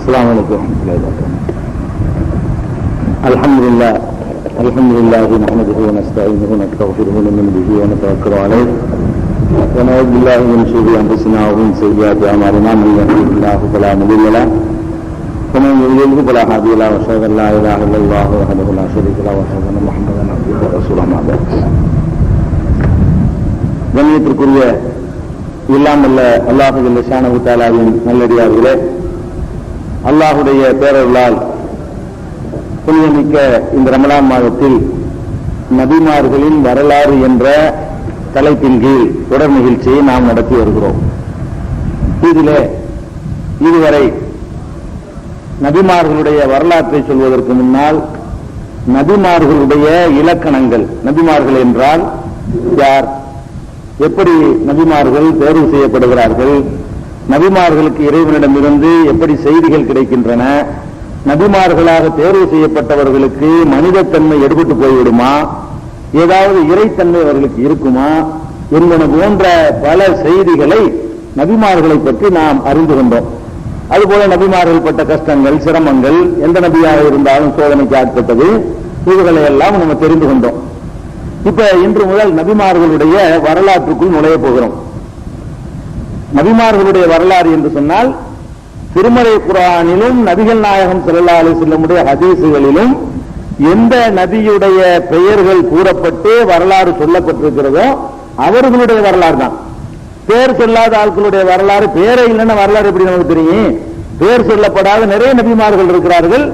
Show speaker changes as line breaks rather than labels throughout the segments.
السلام عليكم ورحمة الله وبركاته. الحمد لله نحمده ونستعينه ونستغفره ونؤمن به ونتوكل عليه ونعوذ بالله من شرور أنفسنا ومن سيئات أعمالنا من يهده الله فلا مضل له ومن يضلل فلا هادي له وأشهد أن لا إله إلا الله وحده لا شريك له وأشهد أن محمدا عبده ورسوله أما بعد. கண்ணியத்திற்குரிய இல்லாமல்ல அல்லாஹ் ஜல்ல ஷானஹு தஆலாவின் நல்லடியார்களே, அல்லாஹுடைய பேரருளால் புனிதமிக்க இந்த ரமலான் மாதத்தில் நபிமார்களின் வரலாறு என்ற தலைப்பின் கீழ் தொடர் நிகழ்ச்சியை நாம் நடத்தி வருகிறோம். இதிலே இதுவரை நபிமார்களுடைய வரலாற்றை சொல்வதற்கு முன்னால் நபிமார்களுடைய இலக்கணங்கள், நபிமார்கள் என்றால் யார், எப்படி நபிமார்கள் தேர்வு செய்யப்படுகிறார்கள், நபிமார்களுக்கு இறைவனிடமிருந்து எப்படி செய்திகள் கிடைக்கின்றன, நபிமார்களாக தேர்வு செய்யப்பட்டவர்களுக்கு மனிதத்தன்மை எடுபட்டு போய்விடுமா, ஏதாவது இறைத்தன்மை அவர்களுக்கு இருக்குமா என்பன போன்ற பல செய்திகளை நபிமார்களை பற்றி நாம் அறிந்து கொண்டோம். அதுபோல நபிமார்கள் பட்ட கஷ்டங்கள், சிரமங்கள், எந்த நபியாக இருந்தாலும் சோதனைக்கு ஆட்பட்டது, இவர்களை எல்லாம் நம்ம தெரிந்து கொண்டோம். இப்ப இன்று முதல் நபிமார்களுடைய வரலாற்றுக்குள் நுழைய போகிறோம். நபிமார்களுடைய வரலாறு என்று சொன்னால் திருமறை குர்ஆனிலும் நபிகள் நாயகம் ஸல்லல்லாஹு அலைஹி வஸல்லம் ஹதீஸுகளிலும் எந்த நபியுடைய பெயர்கள் கூறப்பட்டு வரலாறு சொல்லப்பட்டிருக்கிறதோ அவர்களுடைய வரலாறு தான். பேர் சொல்லாத ஆட்களுடைய வரலாறு, பேரே இல்லைன்னா வரலாறு எப்படி நமக்கு தெரியும்? பேர் சொல்லப்படாத நிறைய நபிமார்கள் இருக்கிறார்கள்.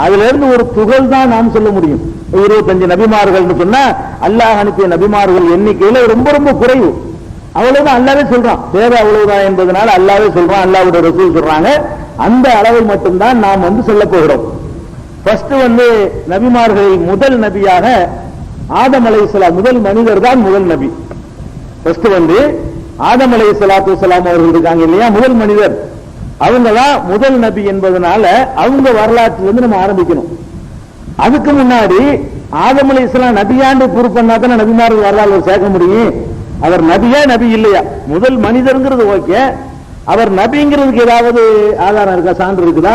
அதுல இருந்து ஒரு துகள் தான் நாம் சொல்ல முடியும். 25 நபிமார்கள் சொன்னா அல்லாஹ் அனுப்பிய நபிமார்கள் எண்ணிக்கையில ரொம்ப ரொம்ப குறைவு. அவ்வளவுதான் அல்லாவே சொல்றான். தேவை அவ்வளவுதான் என்பதனால அல்லாவே சொல்றான், அல்லாஹ்வுடைய ரசூல் சொல்றாங்க. அந்த அளவை மட்டும்தான் நாம் சொல்ல போகிறோம். ஃபர்ஸ்ட் நபிமார்களில் முதல் நபியாக ஆதம் அலைஹிஸ்ஸலாம், முதல் மனிதர் தான் முதல் நபி. ஃபர்ஸ்ட் ஆதம் அலைஹிஸ்ஸலாத்து வஸ்ஸலாம் அவர்கள் இருக்காங்க இல்லையா, முதல் மனிதர், அவங்க தான் முதல் நபி என்பதனால அவங்க வரலாற்றிலிருந்து நம்ம ஆரம்பிக்கணும். அதுக்கு முன்னாடி ஆதம் அலைஹிஸ்ஸலாம் நபியாண்டு ப்ரூவ் பண்ணா தானே நபிமார்கள் வரலாறு சேர்க்க முடியும். அவர் நபியா நபி இல்லையா, முதல் மனிதர்ங்கிறது ஓகே, அவர் நபிங்கிறதுக்கு ஏதாவது ஆதாரம் இருக்கா, சான்று இருக்குதா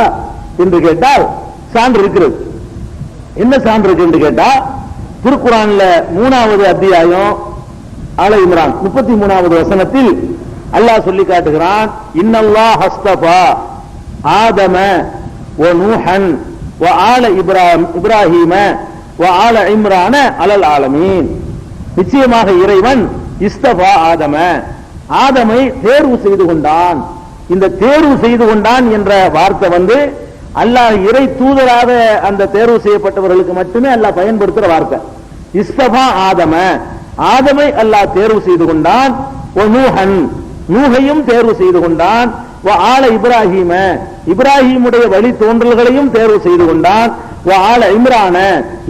என்று கேட்டால் சான்று இருக்கிறது. என்ன சான்று இருக்கு என்று கேட்டா, திருக்குர்ஆன்ல 3வது அத்தியாயம் ஆல இம்ரான் 33வது வசனத்தில் அல்லாஹ் சொல்லி காட்டுகிறான், இன்னல்லாஹ் ஹஸ்தஃபா ஆதம வ நூஹன் வ ஆல இப்ராஹீம வ ஆல இம்ரான அலல் ஆலமீன். நிச்சயமாக இறைவன் இஸ்தஃபா ஆதம, ஆதமை தேர்வு செய்து கொண்டான். இந்த தேர்வு செய்து கொண்டான் என்ற வார்த்தை அல்லாஹ் இறை தூதராக அந்த தேர்வு செய்யப்பட்டவர்களுக்கு மட்டுமே அல்லாஹ் பயன்படுத்துற வார்த்தை. இஸ்தஃபா ஆதம, ஆதமை அல்லாஹ் தேர்வு செய்து கொண்டான். வ நூஹன், நூஹையும் தேர்வு செய்து கொண்டான். வ ஆல இப்ராஹீம, இப்ராஹீமுடைய வழி தோன்றல்களையும் தேர்வு செய்து கொண்டான். வ ஆல இம்ரான,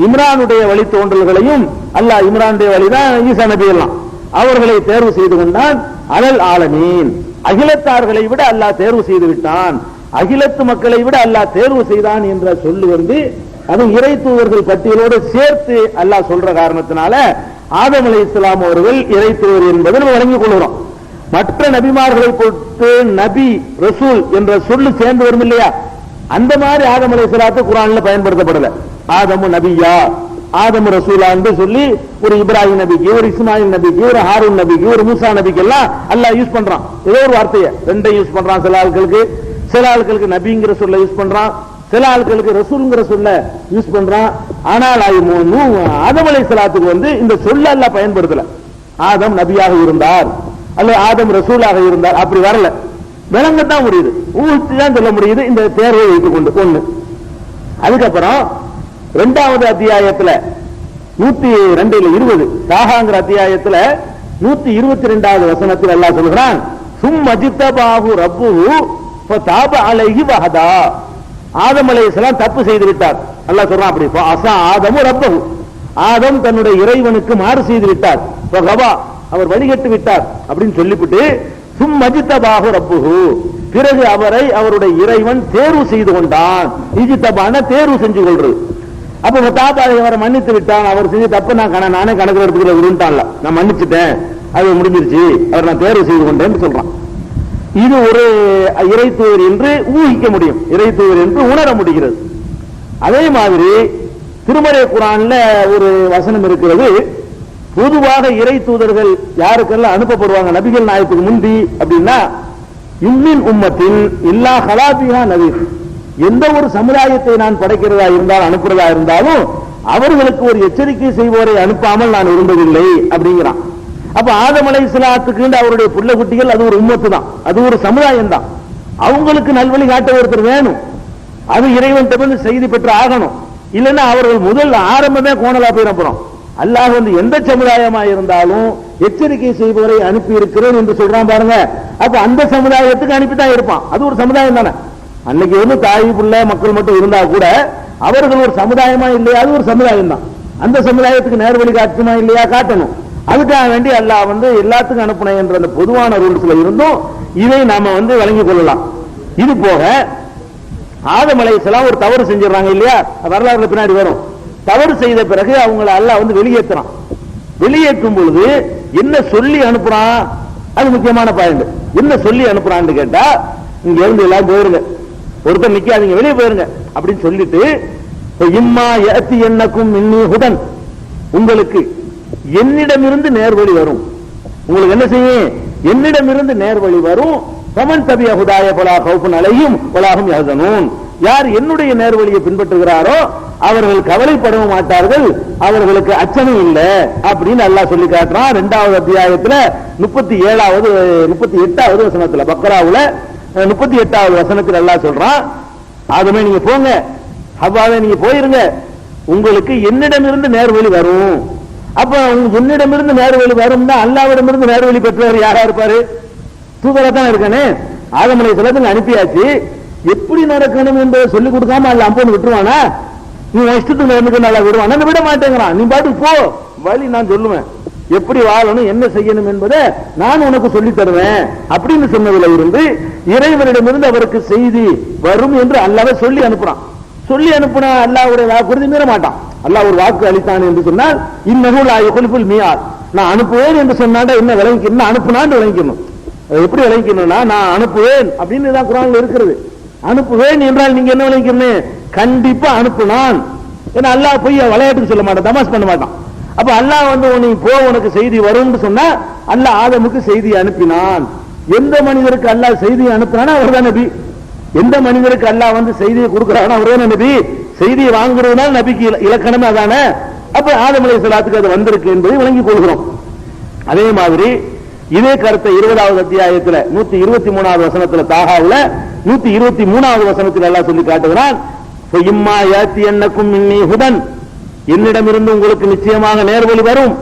இம்ரானுடைய வழி தோன்றல்களையும் அல்லாஹ், இம்ரானுடைய வழிதான் ஈசா நபி எல்லாம், அவர்களை தேர்வு செய்து கொண்டான். அலல் ஆலமீன், அகிலத்தார்களை விட அல்லாஹ் தேர்வு செய்து விட்டான், அகிலத்து மக்களை விட அல்லாஹ் தேர்வு செய்தான் என்ற சொல்லு அது இறை தூதர்கள் பட்டியலோடு சேர்த்து அல்லாஹ் சொல்ற காரணத்தினால ஆதம் அலைஹிஸ்ஸலாம் அவர்கள் இறை தூதர் என்பதை நம்ம வழங்கிக் கொள்கிறோம். மற்ற நபிமார்களை பொறுத்து நபி ரசூல் என்ற சொல்லு சேர்ந்து வரும் இல்லையா, அந்த மாதிரி ஆதம் அலைஹிஸ்ஸலாத்து குர்ஆன்ல பயன்படுத்தப்படல. ஆதமு நபியா, ஆதமு ரசூலா என்று சொல்லி ஒரு இப்ராஹிம் நபிக்கு, ஒரு இஸ்மாயில் நபிக்கு, ஒரு ஹாரூன் நபிக்கு, ஒரு மூசா நபிக்கு எல்லாம் அல்லாஹ் யூஸ் பண்றான். ஏதோ ஒரு வார்த்தையை ரெண்டையும் யூஸ் பண்றான். சில ஆட்களுக்கு நபிங்கிற சொல்ல யூஸ் பண்றான், சில ஆட்களுக்கு ரசூல்ங்கிற சொல்ல யூஸ் பண்றான். ஆனால் ஆதம் அலைஹிஸ்ஸலாத்துக்கு இந்த சொல்ல அல்லாஹ் பயன்படுத்தல. ஆதம் நபியாக இருந்தார் அல்லது ஆதம் ரசூலாக இருந்தார் அப்படி வரல. விளங்கத்தான் முடியுது, ஊழ்த்தி தான் சொல்ல முடியுது இந்த தேர்வை வைத்துக் கொண்டு. ஒண்ணு. அதுக்கப்புறம் 2வது அத்தியாயத்துல 102:20 தாகாங்கிற அத்தியாயத்துல 122வது வசனத்தில் அல்லாஹ் சொல்கிறான், சும்மஜித்தபாஹு ரப்புஹு ஃபதாப அலைஹி வஹதா. ஆதம் அலைஹிஸ்ஸலாம் தப்பு செய்து விட்டார். அல்லாஹ் சொல்றான் அப்படி, அஸா ஆதமு ரப்பஹு, ஆதம் தன்னுடைய இறைவனுக்கு மாறு செய்து விட்டார், ஃபகவா, அவர் வழிகட்டு விட்டார் அப்படின்னு சொல்லிவிட்டு சும்மஜித்தபாஹு ரப்புஹு, பிறகு அவரை அவருடைய இறைவன் தேர்வு செய்து கொண்டான். இஜித்தபான தேர்வு செஞ்சு கொள்றது. அப்ப தாத்தா அவரை மன்னித்து விட்டான், அவர் செஞ்ச தப்பு நானே கணக்கில் எடுத்துக்கிற விருந்தான்ல, நான் மன்னிச்சுட்டேன், அது முடிஞ்சிருச்சு, அவர் நான் தேர்வு செய்து கொண்டேன்னு சொல்றான். இது ஒரு இறை தூதர் என்று ஊகிக்க முடியும், இறை தூதர் என்று உணர முடிகிறது. அதே மாதிரி திருமறை குர்ஆன்ல ஒரு வசனம் இருக்கிறது. பொதுவாக இறை தூதர்கள் யாருக்கெல்லாம் அனுப்பப்படுவாங்க நபிகள் நாயகத்துக்கு முந்தி அப்படின்னா, இம்மின் உம்மத்தின் இல்லா ஹலாபிஹா நபீர், எந்த ஒரு சமுதாயத்தை நான் படைக்கிறதா இருந்தாலும் அனுப்புறதா இருந்தாலும் அவர்களுக்கு ஒரு எச்சரிக்கை செய்வோரை அனுப்பாமல் நான் இருந்ததில்லை அப்படிங்கிறான். அப்ப ஆதம் அலைஹிஸ்ஸலாத்துக்கு அவருடைய புள்ள குட்டிகள் அது ஒரு உம்மத்து தான், அது ஒரு சமுதாயம் தான். அவங்களுக்கு நல்வழி காட்ட ஒருத்தர் வேணும், அது இறைவன் வந்து செய்தி பெற்று ஆகணும். இல்லைன்னா அவர்கள் முதல் ஆரம்பமே கோணலா போயிடப்போறோம். அல்லாஹ் வந்து எந்த சமுதாயமா இருந்தாலும் எச்சரிக்கை செய்பவரை அனுப்பி இருக்கிறேன் என்று சொல்றான் பாருங்க. அப்ப அந்த சமுதாயத்துக்கு அனுப்பித்தான் இருப்பான், அது ஒரு சமுதாயம் தானே. அன்னைக்கு வந்து தாய் புள்ள மக்கள் மட்டும் இருந்தா கூட அவர்கள் ஒரு சமுதாயமா இல்லையா, அது ஒரு சமுதாயம் தான். அந்த சமுதாயத்துக்கு நேர்வழி காட்டுமா இல்லையா, காட்டணும். அதுக்காக வேண்டி அல்லாஹ் வந்து எல்லாத்துக்கும் அனுப்பின என்ற அந்த பொதுவான ரூல்ஸ்ல இருந்தும் இதை நாம வந்து வழங்கிக் கொள்ளலாம். இது போக ஆதம் அலைஹிஸ்ஸலாம் ஒரு தவறு செஞ்சிடறாங்க இல்லையா, வரலாறுல பின்னாடி வரும். தவறு செய்த பிறகு அவங்களை அல்லாஹ் வந்து வெளியேற்றுறான். வெளியேற்றும் பொழுது என்ன சொல்லி அனுப்புறான், அது முக்கியமான பாயிண்ட். என்ன சொல்லி அனுப்புறான்னு கேட்டா, இங்க இருந்து எல்லாம் போயிருங்க, ஒருத்தர் நிக்காதீங்க, வெளியே போயிருங்க அப்படின்னு சொல்லிட்டு, இம்மா யஅதி என்னக்கும் மின்னி ஹுதன், உங்களுக்கு என்னிடமிருந்து நேர்வழி வரும். உங்களுக்கு என்ன செய்யும், என்னிடமிருந்து நேர்வழி வரும். ஃபமன் தபிய ஹுதாய ஃபலா கௌஃபுன் அலைஹிம் வலா ஹும் யஹ்சனூன், யார் என்னுடைய நேர்வழியை பின்பற்றுகிறாரோ அவர்கள் கவலைப்படவும் மாட்டார்கள், அவர்களுக்கு அச்சமும் இல்லை அப்படின்னு அல்லாஹ் சொல்லி காட்டுறான். 2வது அத்தியாயத்துல 38வது வசனத்துல, பக்ராவுல 38வது வசனத்தில் அல்லாஹ் சொல்றான், ஆதமே நீங்க போங்க, ஹவ்வாவே நீங்க போயிருங்க, உங்களுக்கு என்னிடமிருந்து நேர்வழி வரும். அப்ப என்னிடமிருந்து நேர்வழி வரும்னா அல்லாஹ்விடமிருந்து நேர்வழி பெற்றவர் யாரா இருப்பாரு, தூதரா தான் இருக்கானே. ஆதம் அலைஹிஸ்ஸலாத்துக்கு அனுப்பியாச்சு, எப்படி நடக்கணும் என்பதை சொல்லிக் கொடுக்காம அல்ல அம்பொன்னு விட்டுருவானா, நீ இஷ்டத்துக்கு நடந்துக்க நல்லா விடுவான், விட மாட்டேங்கிறான். நீ பாட்டுக்கு போ, வழி நான் சொல்லுவேன், எப்படி வாழணும் என்ன செய்யணும் என்பதை நான் உனக்கு சொல்லி தருவேன் அப்படின்னு சொன்னதுல இருந்து இறைவனிடமிருந்து அவருக்கு செய்தி வரும் என்று அல்லாஹ் சொல்லி அனுப்புறான். சொல்லி அனுப்புனா அல்லாஹ்வுடைய வாக்குறுதி மீற மாட்டான். அல்லாஹ் ஒரு வாக்கு அளித்தான் என்று சொன்னால் இன்னஹு லா யுக்லிஃபுல் மியாத், நான் அனுப்புவேன் என்று சொன்னாடா என்ன விளங்கி, என்ன அனுப்புனான்னு விளங்கிக்கணும். எப்படி விளங்கிக்கணும்னா, நான் அனுப்புவேன் அப்படின்னு தான் குர்ஆன்ல இருக்கிறது. அனுப்புவேன் என்றால் நீங்க என்ன விளங்கிக்கணும், கண்டிப்பா அனுப்புனான். ஏன்னா அல்லாஹ் போய் விளையாட்டுக்கு சொல்ல மாட்டான், தமாஷ் பண்ண மாட்டான். அப்ப அல்லாஹ் வந்து நீ போ உனக்கு செய்தி வரும்னு சொன்னா அல்லாஹ் ஆதமுக்கு செய்தி அனுப்பினான். எந்த மனிதருக்கு அல்லாஹ் செய்தி அனுப்புறானோ அவர்தான் நபி. எந்த மனிதருக்கு அல்லாஹ் வந்து செய்தியை கொடுக்கிறானோ அவர்தான் நபி. செய்தியை வாங்குறதுனால நபிக்கு இலக்கணமே அதானே. அப்ப ஆதம் அலைஹிஸ்ஸலாத்துக்கு அது வந்திருக்கு என்பதை விளங்கிக் கொள்கிறோம். அதே மாதிரி இதே கருத்தை 20வது அத்தியாயத்துல 123வது வசனத்துல தாகாவுல 123வது வசனத்தில் அல்லாஹ் சொல்லி காட்டுகிறான், இம்மா யாத்தி என்னக்கும் மின்னி ஹுதன், என்னிடமிருந்து உங்களுக்கு நிச்சயமாக நேர்வழி வரும்.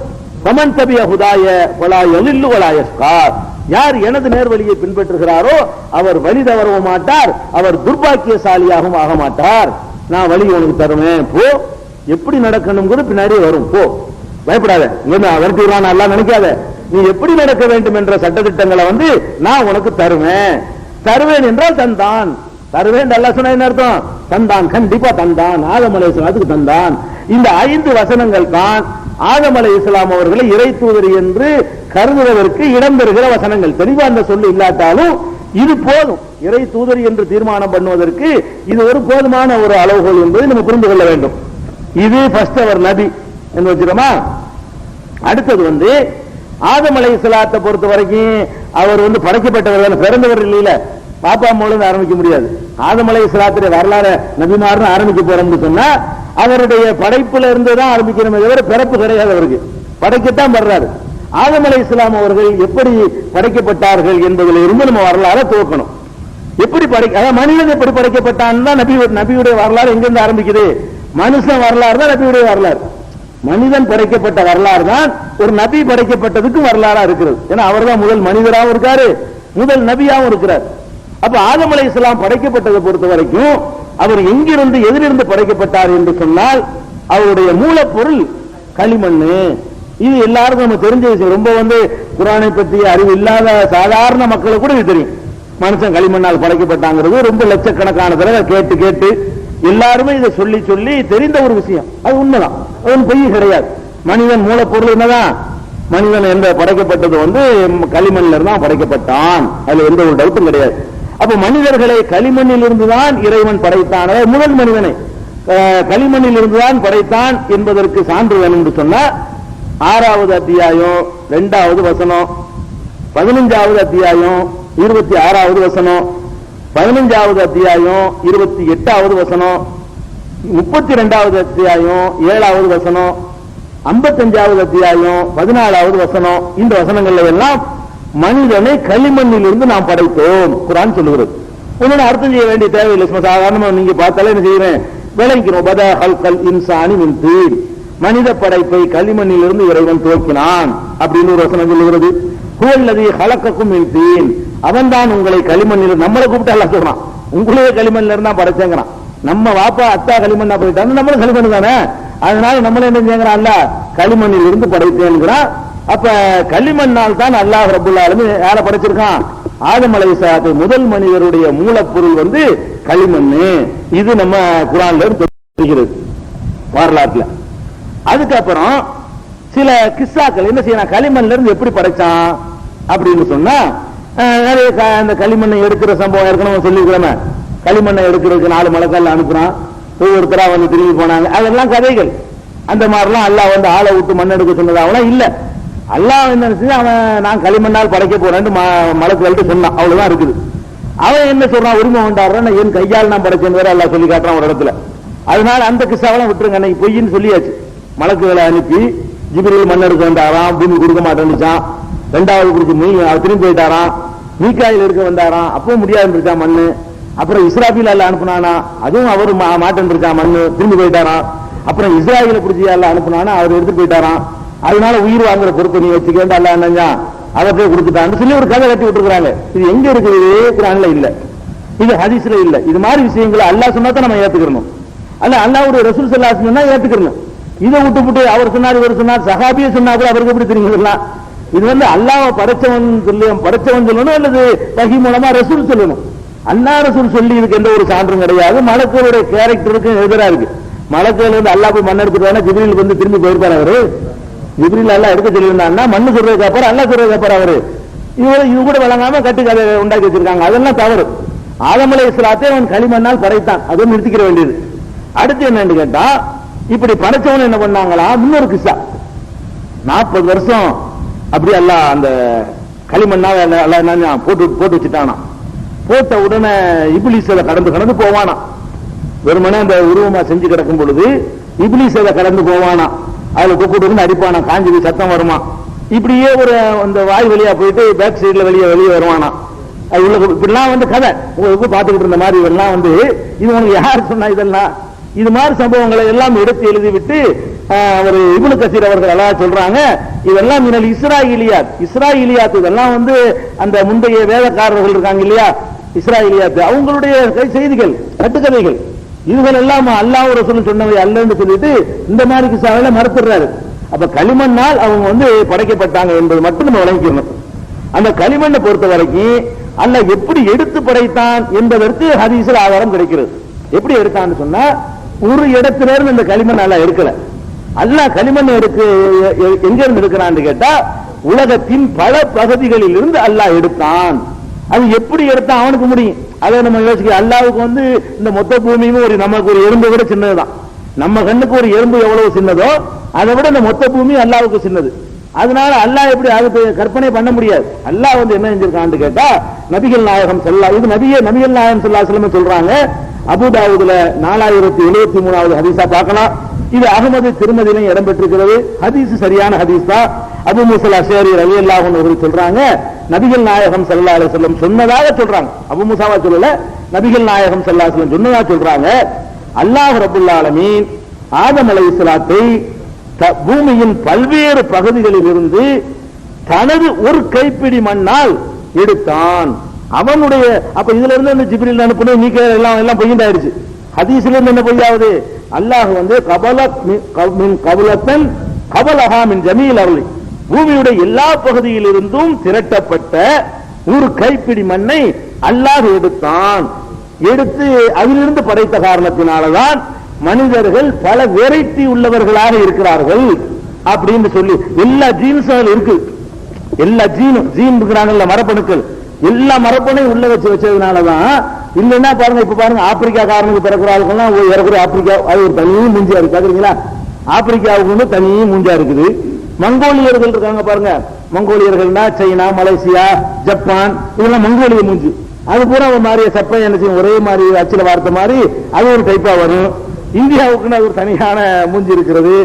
ஃபமன் தபிய ஹுதாய ஃபலா யலில்லு வலா யஷ்கா, யார் எனது நேர்வழியை பின்பற்றுகிறாரோ அவர் வழி தவறவும் மாட்டார், அவர் துர்பாக்கியசாலியாகவும் ஆக மாட்டார். நான் வழி உனக்கு தருவேன், போ, எப்படி நடக்கணும்ங்கிறது பின்னாடியே வரும், போ, பயப்படாத, வருத்தி விடுவான் எல்லாம் நினைக்காத, நீ எப்படி நடக்க வேண்டும் என்ற சட்டத்திட்டங்களை வந்து நான் உனக்கு தருவேன். தருவேன் என்றால் தந்தான், தருவேன் அல்லாஹ் சொன்னா என்ன அர்த்தம், தந்தான், கண்டிப்பா தந்தான், ஆதம் அலைஹிஸ்ஸலாத்துக்கு தந்தான். இந்த 5 வசனங்கள் தான் ஆதம் அலைஹிஸ்ஸலாம் அவர்களை இறை தூதர் என்று கருதுவதற்கு இடம் பெறுகிற வசனங்கள். தெளிவா அந்த சொல்லு இல்லாட்டாலும் இது போதும், இறை தூதர் என்று தீர்மானம் பண்ணுவதற்கு இது ஒரு போதுமான ஒரு அளவுகோல் என்பதை நம்ம புரிந்து கொள்ள வேண்டும். இது ஃபர்ஸ்ட் அவர் நபி என்று வச்சுக்கோமா. அடுத்தது வந்து ஆதம் அலைஹிஸ்ஸலாத்தை பொறுத்த வரைக்கும் அவர் வந்து படைக்கப்பட்டவர், பிறந்தவர் இல்லையில, பாப்பா மூலம் ஆரம்பிக்க முடியாது. ஆதம் அலைஹிஸ்ஸலாத்துடைய வரலாறு நபிமார்னு ஆரம்பிக்க போறோம்னு சொன்னா அவருடைய படைப்புல இருந்துதான் ஆரம்பிக்கிறோமே தவிர பிறப்பு கிடையாது, அவருக்கு படைக்கத்தான் வர்றாரு. ஆதம் அலைஹிஸ்ஸலாம் அவர்கள் எப்படி படைக்கப்பட்டார்கள் என்பதில் இருந்து நம்ம வரலாறு துவக்கணும். எப்படி மனிதன் எப்படி படைக்கப்பட்டான் தான் நபியுடைய வரலாறு எங்கிருந்து ஆரம்பிக்குது, மனுஷன் வரலாறு தான் நபியுடைய வரலாறு. மனிதன் படைக்கப்பட்ட வரலாறு தான் ஒரு நபி படைக்கப்பட்டதுக்கும் வரலாறா இருக்கிறது. ஏன்னா அவர் தான் முதல் மனிதராகவும் இருக்காரு, முதல் நபியாகவும் இருக்கிறார். அப்ப ஆதம் அலைஹிஸ்ஸலாம் படைக்கப்பட்டதை பொறுத்த வரைக்கும் அவர் எங்கிருந்து எதிலிருந்து படைக்கப்பட்டார் என்று சொன்னால் அவருடைய மூலப்பொருள் களிமண்ணு. இது எல்லாருக்கும் நம்ம தெரிஞ்ச விஷயம். ரொம்ப வந்து குர்ஆனை பற்றி அறிவு இல்லாத சாதாரண மக்களுக்கு கூட இது தெரியும். மனுஷன் களிமண்ணால் படைக்கப்பட்டாங்கிறது ரொம்ப லட்சக்கணக்கான தடவை கேட்டு கேட்டு எல்லாருமே இதை சொல்லி சொல்லி தெரிந்த ஒரு விஷயம். அது உண்மைதான், அது பொய் கிடையாது. மனிதன் மூலப்பொருள் என்னதான் மனிதன் எந்த படைக்கப்பட்டது வந்து களிமண்ணில் இருந்தான் படைக்கப்பட்டான், அதுல எந்த ஒரு டவுட்டும் கிடையாது. அப்ப மனிதர்களை களிமண்ணில் இருந்துதான் இறைவன் படைத்தான். முதல் மனிதனை களிமண்ணில் இருந்துதான் படைத்தான் என்பதற்கு சான்று வேணும் என்று சொன்னா 6வது அத்தியாயம் 2வது வசனம், 15வது அத்தியாயம் 26வது வசனம், 15வது அத்தியாயம் 28வது வசனம், 32வது அத்தியாயம் 7வது வசனம், 55வது அத்தியாயம் 14வது வசனம், இந்த வசனங்கள்ல எல்லாம் மனிதனை களிமண்ணில் இருந்து நாம் படைத்தோம் குர்ஆன் சொல்லுகிறது. ஒன்னும் அர்த்தம் செய்ய வேண்டிய தேவையில்லை. சாதாரணமா நீங்க பார்த்தாலே என்ன செய்யறேன் விளங்கிக்கிறோம். பதா ஹல்கல் இன்சானி மின் தீன், மனித படைப்பை களிமண்ணில் இருந்து இறைவன் துவக்கினான் அப்படின்னு ஒரு வசனம் சொல்லுகிறது. ஹுவல்லதி ஹலக்கக்கும் மின் தீன், அவன் தான் உங்களை களிமண்ணில், நம்மளை கூப்பிட்டு அல்லாஹ் சொல்றான் உங்களையே களிமண்ணில் இருந்தா படைச்சேங்கிறான். நம்ம வாப்பா அத்தா களிமண்ணா போயிட்டாங்க, நம்மளும் களிமண் தானே, அதனால நம்மள என்ன செய்யறான் அல்லாஹ் களிமண்ணில் இருந்து படைத்தேன்கிறான். அப்ப களிமண்ணால் தான் அல்லாஹ் ரப்பல் ஆலமீன் யாரை படைச்சிருக்கான்? ஆதம் அலைஹிஸ்ஸலாத்தை முதல் மனிதருடைய மூலப்பொருள் வந்து களிமண்ணு. இது நம்ம குர்ஆன்ல தெரிகிறது வரலாற்றுல. அதுக்கப்புறம் சில கிஸ்ஸாக்கள் என்ன செய்யறான், களிமண்ல இருந்து எப்படி படைச்சான் அப்படின்னு சொன்னா அந்த களிமண்ணை எடுக்கிற சம்பவம் ஏற்கனவே சொல்லிக்கிறோமே. களிமண்ணை எடுக்கிறதுக்கு 4 மலக்கால் அனுப்புறான், ஒவ்வொருத்தரா வந்து திரும்பி போனாங்க. அதெல்லாம் கதைகள். அந்த மாதிரிலாம் அல்லாஹ் வந்து ஆளை விட்டு மண் எடுக்க சொன்னது அவெல்லாம் இல்ல. அல்லாஹ் என்ன அவன் நான் களிமண்ணால் படைக்க போறேன்னு மலக்குகள்கிட்ட சொன்னான், அவ்வளவுதான் இருக்குது. அவன் என்ன சொல்றான், உரிமை கொண்டாடுறான், என் கையால் நான் படைச்சேன்னு வேற அல்லாஹ் சொல்லி காட்டுறான் ஒரு இடத்துல. அதனால அந்த கிஸ்ஸாவெல்லாம் விட்டுருங்க, அன்னைக்கு பொய்ன்னு சொல்லியாச்சு. மலக்குகளை அனுப்பி ஜிப்ரீல் மண் எடுக்க வந்தாராம், பூமி கொடுக்க மாட்டேன்னுச்சான். 2வது குடிச்சு திரும்பி போயிட்டாராம். மீகாயில் இருக்க வந்தாராம், அப்பவும் முடியாதுன்னுச்சான் மண்ணு. அப்புறம் இஸ்ராபீல் அல்ல அனுப்புனானா, அதுவும் அவரு மாட்டேன்னுச்சான் மண்ணு, திரும்பி போயிட்டாராம். அப்புறம் இஸ்ராயல பிடிச்சி அல்ல அனுப்புனானா, அவர் எடுத்துட்டு போயிட்டாராம். அதனால உயிர் வாங்குற பொறுப்பு நீ வச்சுக்க அல்ல என்னஞ்சா அதை போய் கொடுத்துட்டான்னு சொல்லி ஒரு கதை கட்டி விட்டுருக்காங்க. இது எங்க இருக்குது? குர்ஆன்ல இல்ல, இது ஹதீஸ்ல இல்ல. இது மாதிரி விஷயங்களை அல்லாஹ் சொன்னா தான் நம்ம ஏத்துக்கணும். அல்ல அல்லாஹ்வுடைய ரசூல் ஸல்லல்லாஹு அலைஹி வஸல்லம் ஏத்துக்கணும். இதை விட்டு அவர் சொன்னார் இவர் சொன்னார் சஹாபியே சொன்னா கூட அவருக்கு எப்படி தெரியுங்களா? இது வந்து அல்லாஹ் படைச்சவன் சொல்லணும் அல்லது வஹி மூலமா ரசூல் சொல்லணும். அல்லாஹ் ரசூல் சொல்லி இதுக்கு எந்த ஒரு சான்றும் கிடையாது. மலக்குகளுடைய கேரக்டருக்கு எதிரா இருக்கு. மலக்குகள் வந்து அல்லாஹ் போய் மண் எடுத்துட்டு ஜிப்ரீல் வந்து திரும்பி போயிருப்பாரு. அவரு ஜிப்ரீல் அல்லாஹ் எடுக்க சொல்லியிருந்தான்னா மண்ணு சொல்றதுக்கு அப்புறம் அல்லாஹ் சொல்றதுக்கு அப்புறம் அவரு இது கூட வழங்காம கட்டு கதை உண்டாக்கி வச்சிருக்காங்க. அதெல்லாம் தவறு. ஆதம் அலைஹிஸ்ஸலாத்தை அவன் களிமண்ணால் படைத்தான், அதுவும் நிறுத்திக்கிற வேண்டியது. அடுத்து என்னன்னு கேட்டா, இப்படி படைச்சவன் என்ன பண்ணாங்களா, இன்னொரு கிஸ்ஸா. 40 வருஷம் அப்படி அல்லாஹ் அந்த களிமண்ணால் அல்லாஹ் போட்டு வச்சுட்டானா. போட்ட உடனே இப்லீஸ் அதை கடந்து போவானா. வெறுமனே அந்த உருவமா செஞ்சு கிடக்கும் பொழுது இப்லீஸ் அதை கடந்து போவானா. அதுல கூப்பிட்டு அடிப்பானா, காஞ்சி சத்தம் வருமா. இப்படியே ஒரு அந்த வாய் வழியா போயிட்டு பேக் சைட்ல வெளியே வருவானா. அது உள்ள இப்படிலாம் வந்து கதை உங்களுக்கு பார்த்துக்கிட்டு இருந்த மாதிரி இதெல்லாம் வந்து இது உங்களுக்கு யார் சொன்னா? இதெல்லாம் இது மாதிரி சம்பவங்களை எல்லாம் எடுத்து எழுதி விட்டு அவர் இப்னு கசீர் அவர்கள் எல்லாம் சொல்றாங்க, இதெல்லாம் மினல் இஸ்ராயிலியாத் இதெல்லாம் வந்து அந்த முந்தைய வேதக்காரர்கள் இருக்காங்க இல்லையா, இஸ்ராயிலியாத் அவங்களுடைய செய்திகள், கட்டுக்கதைகள், இதுகள் எல்லாம் அல்லாஹ் ரசூல் சொன்னவை அல்லன்னு சொல்லிட்டு இந்த மாதிரி கிஸ்ஸாவை மறுத்துறாரு. அப்ப களிமண்ணால் அவங்க வந்து படைக்கப்பட்டாங்க என்பது மட்டும் நம்ம விளங்கிக்கணும். அந்த களிமண்ணை பொறுத்த வரைக்கும் அல்லாஹ் எப்படி எடுத்து படைத்தான் என்பதற்கு ஹதீஸில் ஆதாரம் கிடைக்கிறது. எப்படி எடுத்தான்னு சொன்னா, ஒரு இடத்துல இருந்து இந்த களிமண் அல்லாஹ் எடுக்கல. அல்லாஹ் களிமண் எங்க இருந்து எடுக்கிறான்னு கேட்டா, உலகத்தின் பல பகுதிகளில் இருந்து அல்லாஹ் எடுத்தான். அது எப்படி எடுத்தா அவனுக்கு முடியும்? அதை நம்ம யோசிக்க. அல்லாஹ்வுக்கு வந்து இந்த மொத்த பூமியும் நமக்கு ஒரு எறும்பை விட சின்னதுதான். நம்ம கண்ணுக்கு ஒரு எறும்பு எவ்வளவு சின்னதோ அதை விட இந்த மொத்த பூமி அல்லாஹ்வுக்கு சின்னது. அதனால அல்லாஹ் எப்படி அதுக்கு கற்பனை பண்ண முடியாது. அல்லாஹ் வந்து என்ன செஞ்சிருக்கான்னு கேட்டா, நபிகள் நாயகம் ஸல்லல்லாஹு இது நபிகள் நாயகம் ஸல்லல்லாஹு அலைஹி வஸல்லம் சொல்றாங்க. அபூதாவூதுல 4073வது ஹதீஸா பார்க்கலாம். இது அஹ்மது திருமதியிலும் இடம்பெற்றிருக்கிறது. ஹதீஸ் சரியான ஹதீஸ் தான். அபூ மூஸா அஷ்அரி ரலியல்லாஹு அன்ஹு அவர்கள் சொல்றாங்க, நபிகள் நாயகம் ஸல்லல்லாஹு அலைஹி வஸல்லம் சொன்னதாக சொல்றாங்க. அபூ மூஸாவா சொல்லல, நபிகள் நாயகம் ஸல்லல்லாஹு அலைஹி வஸல்லம் சொன்னதாக சொல்றாங்க. அல்லாஹ் ரப்பல் ஆலமீன் ஆதம் அலைஹிஸ்ஸலாத்தை பூமியின் பல்வேறு பகுதிகளில் இருந்து தனது ஒரு கைப்பிடி மண்ணால் எடுத்தான். அவனுடைய அப்ப இதுல இருந்து அந்த ஜிப்ரீல் அனுப்புன மீகாயில் எல்லாம் பொய்யாயிருச்சு. ஹதீஸ்ல இருந்து என்ன பொய்யாவது? அல்லாஹ் வந்து கபலஹா மின் ஜமீல் அர்லி, பூமியுடைய எல்லா பகுதியில் இருந்தும் திரட்டப்பட்ட ஒரு கைப்பிடி மண்ணை அல்லாஹ் எடுத்தான். எடுத்து அதிலிருந்து படைத்த காரணத்தினால்தான் மனிதர்கள் பல வெரைட்டி உள்ளவர்களாக இருக்கிறார்கள். அப்படின்னு சொல்லி எல்லா ஜீன்ஸும் அதுல இருக்கு. எல்லா ஜீன் இருக்கிறாங்கல்ல மரபணுக்கள், எல்லா மரபணையும் உள்ள வச்சதுனாலதான். இல்லைன்னா பாருங்க, இப்ப பாருங்க ஆப்பிரிக்கா காரனுக்கு பிறக்கிற ஆளுக்கெல்லாம் ஏறக்குறைய ஆப்பிரிக்கா அது ஒரு தனி மூஞ்சியா இருக்கு. பாக்குறீங்களா, ஆப்பிரிக்காவுக்கு வந்து தனி மூஞ்சா இருக்குது. மங்கோலியர்கள் இருக்காங்க பாருங்க, மங்கோலியர்கள்னா சைனா, மலேசியா, ஜப்பான், இதெல்லாம் மங்கோலிய மூஞ்சி. அது பூரா ஒரு மாதிரி சப்பை என்ன செய்யும், ஒரே மாதிரி அச்சில வார்த்தை மாதிரி அது ஒரு டைப்பா வரும். இந்தியாவுக்குன்னு அது ஒரு தனியான மூஞ்சி இருக்கிறது,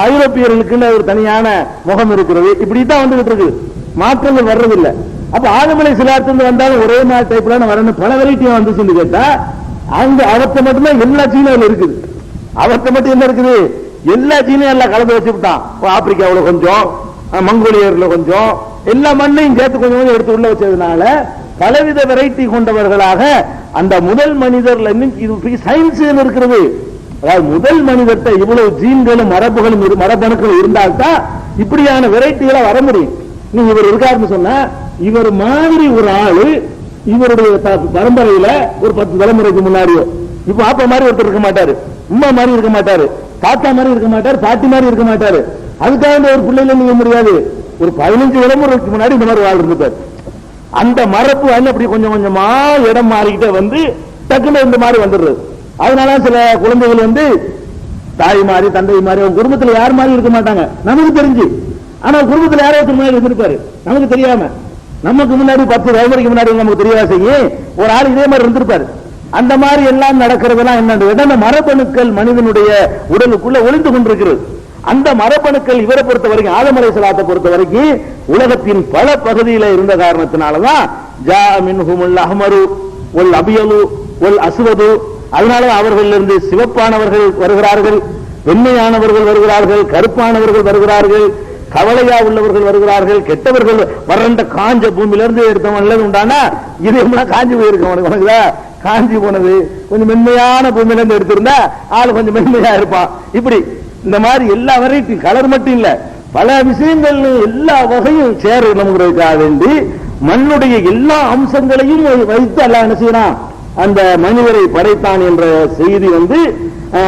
ஐரோப்பியர்களுக்குன்னு ஒரு தனியான முகம் இருக்கிறது. இப்படித்தான் வந்துகிட்டு இருக்கு, மாற்றங்கள் வர்றதில்லை. அப்ப ஆதம் அலைஹிஸ்ஸலாத்து வந்தாலும் ஒரே மாதிரி டைப்ல வரணும். பல வெரைட்டியா வந்துச்சுன்னு கேட்டா அங்க அவர்த்த மட்டும்தான் எல்லா சீனாவில் இருக்குது. அவர்த்த மட்டும் என்ன இருக்குது, எல்லா சீனையும் எல்லாம் கலந்து வச்சுட்டான். ஆப்பிரிக்காவில் கொஞ்சம், மங்கோலியர்ல கொஞ்சம், எல்லா மண்ணையும் சேர்த்து கொஞ்சம் கொஞ்சம் எடுத்து உள்ள வச்சதுனால பலவித வெரைட்டி கொண்டவர்களாக அந்த முதல் மனிதர்ல இது சயின்ஸ் இருக்கிறது. அதாவது முதல் மனிதர்கிட்ட இவ்வளவு ஜீன்களும் மரபுகளும் மரபணுக்கள் இருந்தால்தான் இப்படியான வெரைட்டிகளை வர முடியும். நீங்க இவர் இருக்காருன்னு சொன்னா இவர் மாதிரி ஒரு ஆளு இவருடைய பரம்பரையில ஒரு 10 தலைமுறைக்கு முன்னாடியோ இப்ப அப்பா மாதிரி ஒருத்தர் இருக்க மாட்டாரு, உம்மா மாதிரி இருக்க மாட்டாரு, தாத்தா மாதிரி இருக்க மாட்டாரு, பாட்டி மாதிரி இருக்க மாட்டாரு. அதுக்காக ஒரு பிள்ளைல நீங்க முடியாது. ஒரு 15 தலைமுறைக்கு முன்னாடி இந்த மாதிரி வாழ் இருந்துட்டாரு. அந்த மரபு அப்படி கொஞ்சம் கொஞ்சமா இடம் மாறிக்கிட்டே வந்து டக்குன்னு இந்த மாதிரி வந்துடுறது. அதனால சில குழந்தைகள் வந்து தாய் மாதிரி தந்தை மாதிரி அவங்க குடும்பத்தில் யார் மாதிரி இருக்க மாட்டாங்க நமக்கு தெரிஞ்சு. ஆனா குடும்பத்தில் யாரோ ஒருத்தர் முன்னாடி இருந்திருப்பாரு நமக்கு தெரியாம. நமக்கு முன்னாடி 10 தலைமுறைக்கு முன்னாடி நமக்கு தெரியாத செய்ய ஒரு ஆள் இதே மாதிரி இருந்திருப்பாரு. அந்த மாதிரி எல்லாம் நடக்கிறதெல்லாம் என்ன, மரபணுக்கள் மனிதனுடைய உடலுக்குள்ள ஒளிந்து கொண்டிருக்கிறது. அந்த மரபணுக்கள் இவரை பொறுத்த வரைக்கும், ஆதம் அலைஹிஸ்ஸலாத்தை பொறுத்த வரைக்கும் உலகத்தின் பல பகுதியில இருந்த காரணத்தினாலதான் ஜா மின்ஹுமுல் அஹ்மரு வல் அபியலு வல் அஸ்வது, அதனால அவர்களிலிருந்து சிவப்பானவர்கள் வருகிறார்கள், வெண்மையானவர்கள் வருகிறார்கள், கருப்பானவர்கள் வருகிறார்கள், கவலையா உள்ளவர்கள் வருகிறார்கள், கெட்டவர்கள் வறண்ட காஞ்ச பூமியிலிருந்து எடுத்தவன் உண்டானா இது எல்லாம் காஞ்சி போயிருக்க, காஞ்சி போனது கொஞ்சம் மென்மையான பூமியிலிருந்து எடுத்திருந்தா ஆள் கொஞ்சம் மென்மையா இருப்பான். இப்படி இந்த மாதிரி எல்லா வெரைட்டி கலர் மட்டும் இல்ல, பல விஷயங்கள் எல்லா வகையும் சேரணுங்கிறதுக்காக வேண்டி மண்ணுடைய எல்லா அம்சங்களையும் வைத்து அல்லாஹ் என்ன செய்யறான், அந்த மனிதரை படைத்தான் என்ற செய்தி வந்து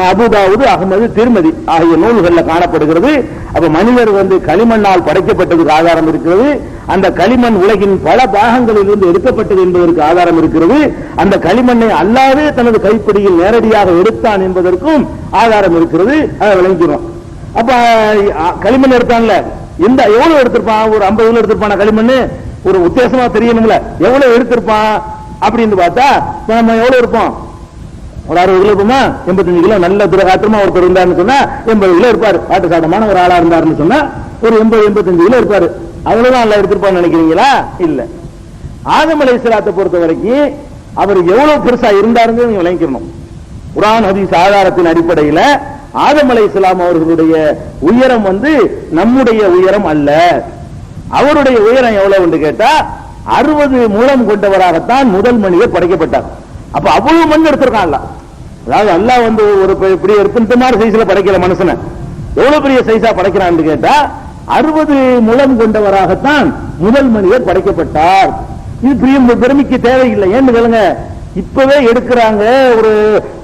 அபூதாவுது, அஹ்மது, திர்மிதி ஆகிய நூல்கள்ல காணப்படுகிறது. அப்ப மனிதர் வந்து களிமண்ணால் படைக்கப்பட்டதுக்கு ஆதாரம் இருக்கிறது. அந்த களிமண் உலகின் பல பாகங்களில் இருந்து எடுக்கப்பட்டது என்பதற்கு ஆதாரம் இருக்கிறது. அந்த களிமண்ணை அல்லாவே தனது கைப்பிடியில் நேரடியாக எடுத்தான் என்பதற்கும் ஆதாரம் இருக்கிறது. அதை விளங்கிக்கிறோம். அப்ப களிமண் எடுத்தான்ல, எவ்வளவு எடுத்திருப்பான், ஒரு 50 கிலோ எடுத்திருப்பான களிமண், ஒரு உத்தேசமா தெரியணும்ல எவ்வளவு எடுத்திருப்பான் அப்படின்னு பார்த்தா நம்ம எவ்வளவு இருப்போம், ஒரு 60 கிலோ இருப்போமா, 85 கிலோ நல்ல திரகாத்திரமா ஒருத்தர் இருந்தாருன்னு சொன்னா 80 கிலோ இருப்பாரு. பாட்டு சாட்டமான ஒரு ஆளா இருந்தாருன்னு சொன்னா ஒரு 80-85 கிலோ இருப்பாரு. அவ்வளவுதான் அல்ல எடுத்திருப்பான்னு நினைக்கிறீங்களா? இல்ல. ஆதம் அலைஹிஸ்ஸலாத்தை பொறுத்த வரைக்கும் அவர் எவ்வளவு பெருசா இருந்தாருன்னு நீங்க விளங்கிக்கணும். குர்ஆன் ஹதீஸ் ஆதாரத்தின் அடிப்படையில ஆதம் அலைஹிஸ்ஸலாம் அவர்களுடைய உயரம் வந்து நம்முடைய உயரம் அல்ல. அவருடைய உயரம் எவ்வளவு கேட்டா 60 முழம் கொண்டவராகத்தான் முதல் மனிதர் படைக்கப்பட்டார். அப்ப அவ்வளவு மண் எடுத்திருக்கான்ல. அதாவது அல்லாஹ் வந்து ஒரு பெரிய எடுத்த மாதிரி சைஸ்ல படைக்கிற மனுஷனை எவ்வளவு பெரிய சைஸா படைக்கிறான்னு கேட்டா 60 முழம் கொண்டவராகத்தான் முதல் மனிதர் படைக்கப்பட்டார். இது பெருமைக்கு தேவையில்லை. ஏன்னு கேளுங்க, இப்பவே எடுக்கிறாங்க,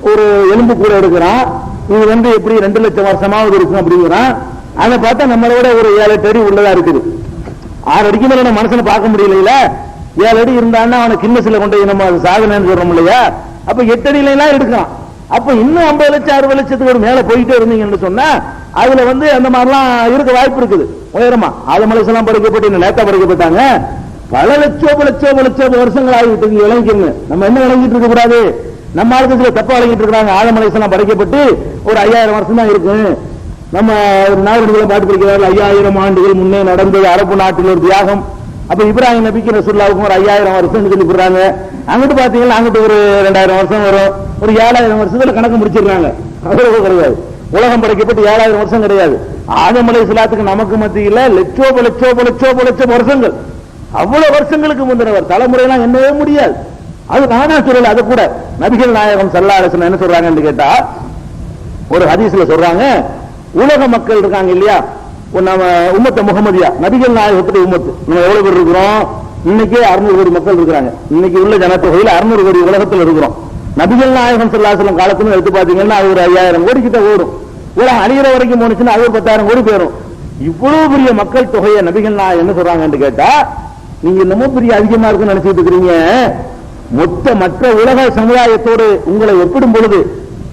ஒரு எலும்பு கூட எடுக்கிறான், இது வந்து எப்படி 2 லட்சம் வருஷமாவது இருக்கும் அப்படிங்கிறான். அதை பார்த்தா நம்மளோட ஒரு 7-8 அடி உள்ளதா இருக்குது. 6 அடிக்கு மேல நம்ம மனுஷனை பார்க்க முடியல. 7 அடி இருந்தான்னா அவனை கின்னஸ்ல கொண்டு நம்ம சாதனைன்னு சொல்றோம் இல்லையா? அப்ப 8 அடியில எல்லாம் எடுக்கலாம். அப்ப இன்னும் 50 லட்சம் 60 லட்சத்துக்கு ஒரு மேல போயிட்டே இருந்தீங்கன்னு சொன்னா அதுல வந்து அந்த மாதிரிலாம் இருக்க வாய்ப்பு இருக்குது. உயரமா ஆதம் அலைஹிஸ்ஸலாம் படைக்கப்பட்டு லேட்டா படைக்கப்பட்டாங்க. பல லட்சம் வருஷங்கள் ஆகிட்டு விளங்கிங்க. நம்ம என்ன விளங்கிட்டு இருக்க கூடாது, நம்ம ஆளுக்கு தப்பா விளங்கிட்டு இருக்காங்க. ஆதம் அலைஹிஸ்ஸலாம் படைக்கப்பட்டு ஒரு 5000 வருஷம் தான் இருக்கு. நம்ம நாகரிகளை பாட்டு படிக்கிறார்கள் 5000 ஆண்டுகள் முன்னே நடந்தது அரபு நாட்டில் ஒரு தியாகம். அப்ப இப்ராஹிம் நபிக்கு ரசூலுல்லாஹ்வுக்கு ஒரு 5000 வருஷம் சொல்லி போடுறாங்க. அங்கிட்டு பாத்தீங்கன்னா அங்கிட்டு ஒரு 2000 வருஷம் வரும். ஒரு 7000 வருஷத்துல கணக்கு முடிச்சிருக்காங்க. அவ்வளவு கிடையாது. உலகம் படைக்கப்பட்டு 7000 வருஷம் கிடையாது. ஆதம் அலைஹிஸ்ஸலாத்துக்கு நமக்கு மத்தியில லட்சம் வருஷங்கள், அவ்வளவு வருஷங்களுக்கு முந்தினவர். தலைமுறையெல்லாம் என்னவே முடியாது. அது நானா சொல்லல, அது கூட நபிகள் நாயகம் ஸல்லல்லாஹு அலைஹி வஸல்லம் என்ன சொல்றாங்கன்னு கேட்டா, ஒரு ஹதீஸ்ல சொல்றாங்க, உலக மக்கள் இருக்காங்க இல்லையா, நம்ம உம்மத்து முஹம்மதியா நபிகள் நாயகத்துடைய உம்மத்து நம்ம எவ்வளவு பேர் இருக்கிறோம்? இன்னைக்கே 600 கோடி மக்கள் இருக்கிறாங்க. இன்னைக்கு உள்ள ஜனத்தொகையில் 600 கோடி உலகத்தில் இருக்கிறோம். நபிகள் நாயகம் ஸல்லல்லாஹு அலைஹி வஸல்லம் காலத்துல எடுத்து பாத்தீங்கன்னா அது ஒரு 5000 கோடி கிட்ட ஓடும். உலகம் அழிகிற வரைக்கும் போனுச்சுன்னா அது 10,000 கோடி போயிடும். இவ்வளவு பெரிய மக்கள் தொகையை நபிகள் நான் என்ன சொல்றாங்கன்னு கேட்டா, நீங்க இன்னமும் பெரிய அதிகமா இருக்குன்னு நினைச்சிட்டு இருக்கிறீங்க. மற்ற உலக சமுதாயத்தோடு உங்களை ஒப்பிடும் பொழுது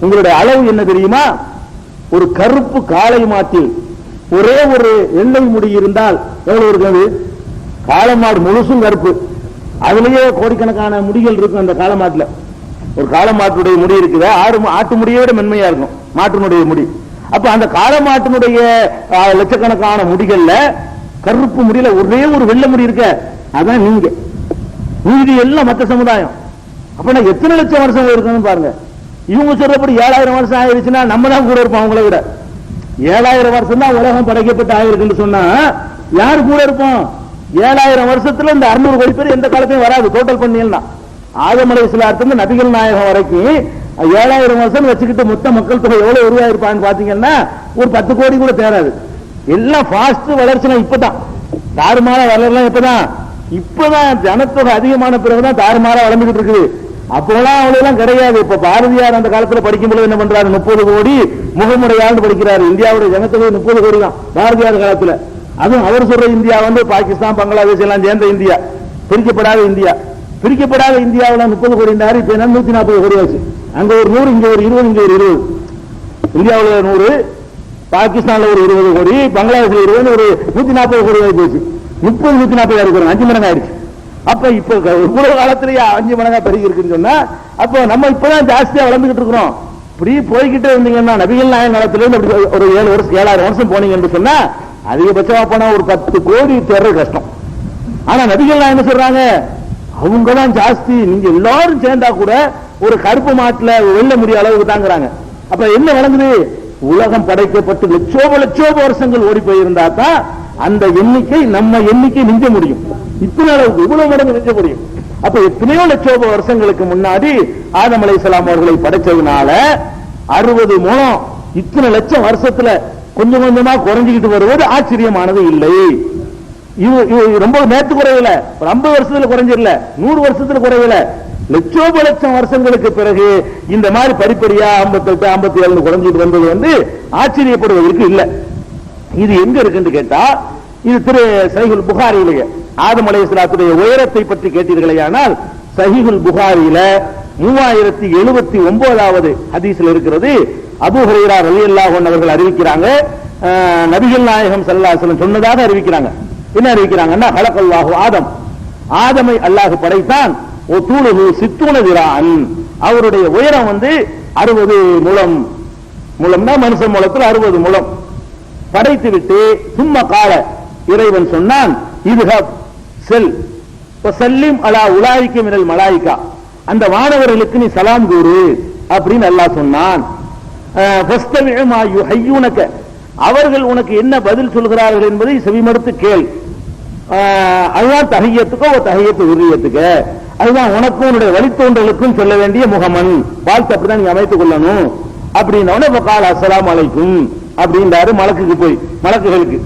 உங்களுடைய அளவு என்ன தெரியுமா? ஒரு கருப்பு காளை மாட்டில் ஒரே ஒரு எண்ணெய் முடி இருந்தால் எவ்வளவு இருக்கிறது? காளமாடு முழுசும் கருப்பு, அதுலயே கோடிக்கணக்கான முடிகள் இருக்கும். அந்த காளமாட்டுல ஒரு காளமாட்டுடைய முடி இருக்குது, ஆட்டு முடியை விட மென்மையா இருக்கும் மாட்டினுடைய முடி. அப்ப அந்த காளமாட்டினுடைய லட்சக்கணக்கான முடிகள்ல கருப்பு முடியல ஒரே ஒரு வெள்ளை முடி இருக்க, அதான் நீங்க. நீதி எல்லாம் மற்ற சமுதாயம். அப்ப எத்தனை லட்சம் வருஷம் இருக்கணும் பாருங்க. இவங்க சொல்றபடி 7000 வருஷம் ஆயிருச்சுன்னா நம்ம தான் கூட இருப்போம். அவங்கள விட 7000 வருஷம் தான் உலகம் படைக்கப்பட்டு ஆயிருக்குன்னு சொன்னா யாரு கூட இருப்போம்? 7000 வருஷத்துல இந்த 600 கோடி பேர் எந்த காலத்தையும் வராது. டோட்டல் பண்ணியல்னா ஆதம் அலைஹிஸ்ஸலாத்திலிருந்து நபிகள் நாயகம் வரைக்கும் 7000 வருஷம் வச்சுக்கிட்டு மொத்த மக்கள் தொகை எவ்வளவு உருவாயிருப்பான்னு பாத்தீங்கன்னா ஒரு 10 கோடி கூட தேராது. எல்லாம் ஃபாஸ்ட் வளர்ச்சினா இப்பதான். தாறுமாற வளரலாம் இப்பதான் ஜனத்தொகை அதிகமான பிறகுதான் தாறுமாற வளர்ந்துகிட்டு இருக்குது. அப்போலாம் அவ்வளவு கிடையாது. இப்ப பாரதியார் அந்த காலத்துல படிக்கும்போது என்ன பண்றாரு? 30 கோடி முகமுடையாண்டு படிக்கிறாரு. இந்தியாவுடைய ஜனத்தொகை 30 கோடி தான் பாரதியார் காலத்துல. அதுவும் அவர் சொல்ற இந்தியா பாகிஸ்தான் பங்களாதேஷ் எல்லாம் சேர்ந்த இந்தியா, பிரிக்கப்படாத இந்தியா. பிரிக்கப்படாத இந்தியாவில் 30 கோடி இருந்தாரு. இப்ப என்ன 140 கோடி ஆச்சு. அங்க ஒரு 100, இங்க ஒரு 20, இங்க ஒரு 20. இந்தியாவில் 100, பாகிஸ்தான்ல ஒரு 20 கோடி, பங்களாதேஷ்ல 20, ஒரு 140 கோடி ஆகி போச்சு. 30, 140 இருக்கிறோம், 5 மடங்கு ஆயிடுச்சு. அப்ப இப்ப இவ்வளவு காலத்திலேயே 5 மடங்கா பெருகி இருக்குன்னு சொன்னா, அப்ப நம்ம இப்பதான் ஜாஸ்தியா வளர்ந்துகிட்டு இருக்கிறோம். இப்படி போய்கிட்டே இருந்தீங்கன்னா நபிகள் நாயகம் காலத்திலிருந்து ஒரு 7,000 வருஷம் போனீங்கன்னு சொன்னா அதிகபட்சமா போனா ஒரு 10 கோடி தேர்றது கஷ்டம். ஆனா நபிகள் நாயகம் என்ன சொல்றாங்க? அவங்கதான் ஜாஸ்தி. நீங்க எல்லாரும் சேர்ந்தா கூட ஒரு கருப்பு மாட்டுல வெல்ல முடிய அளவுக்கு தாங்கிறாங்க. அப்ப என்ன வழங்குது? உலகம் படைக்கப்பட்டு லட்சோப வருஷங்கள் ஓடி போயிருந்தா தான் அந்த எண்ணிக்கை நம்ம எண்ணிக்கை மிஞ்ச முடியும். இத்தனை அளவுக்கு இவ்வளவு மடங்கு மிஞ்ச முடியும். அப்ப எத்தனையோ லட்சோப வருஷங்களுக்கு முன்னாடி ஆதம் அலைஹிஸ்ஸலாம் அவர்களை படைச்சதுனால 60 முழம் இத்தனை லட்சம் வருஷத்துல கொஞ்சம் கொஞ்சமா குறைஞ்சிக்கிட்டு வருவது ஆச்சரியமானது இல்லை. இது ரொம்ப நேற்று குறையல, 50 வருஷத்துல குறைஞ்சிடல, 100 வருஷத்துல குறையல, லட்சம் வருஷங்களுக்கு பிறகு இந்த மாதிரி படிப்படியா 58, 57 குறைஞ்சிட்டு வந்தது ஆச்சரியப்படுவதற்கு இல்லை. இது எங்க இருக்குன்னு கேட்டா, இது திரு சஹீஹுல் புகாரியிலேயே ஆதம் அலைஹிஸ்ஸலாத்துடைய உயரத்தை பற்றி கேட்டீர்களேயானால் சஹீஹுல் புகாரியில 3079வது ஹதீஸ்ல இருக்கிறது. அபூ ஹுரைரா ரலியல்லாஹு அன்ஹு அவர்கள் அறிவிக்கிறாங்க, நபிகள் நாயகம் ஸல்லல்லாஹு அலைஹி வஸல்லம் சொன்னதாக அறிவிக்கிறாங்க. என்ன அறிவிக்கிறாங்கன்னா, ஹலகல்லாஹு ஆதம், ஆதமை அல்லாஹ் படைத்தான், ஓ தூளுஹு 60 திராஅன், அவருடைய உயரம் 60 முழம். முழம்னா மனுஷன் முழத்தில் 60 முழம். படைத்து விட்டு சும்மா கால இறைவன் சொன்னான், இதுஹப் செல் வஸல்லிம் அலா உலாயிக மினல் மலாயிகா, அந்த வானவர்களுக்கு நீ சலாம் கூறு அப்படின்னு அல்லாஹ் சொன்னான். ஃபஸ்தமிஉ மா யுஹய்யூனக, அவர்கள் உனக்கு என்ன பதில் சொல்கிறார்கள் என்பதை செவிமடுத்து கேள். அதுதான் தஹியத்துக்கோ தஹியத்து உரியத்துக்கு, அதுதான் உனக்கும் உன்னுடைய வழித்தோன்றலுக்கும் சொல்ல வேண்டிய முகமன் வாழ்த்து. அப்படிதான் நீங்க அமைத்துக் கொள்ளணும் அப்படின்னோட கால அஸ்ஸலாமு அலைக்கும் அப்படின்றாரு மலக்குகளுக்கு.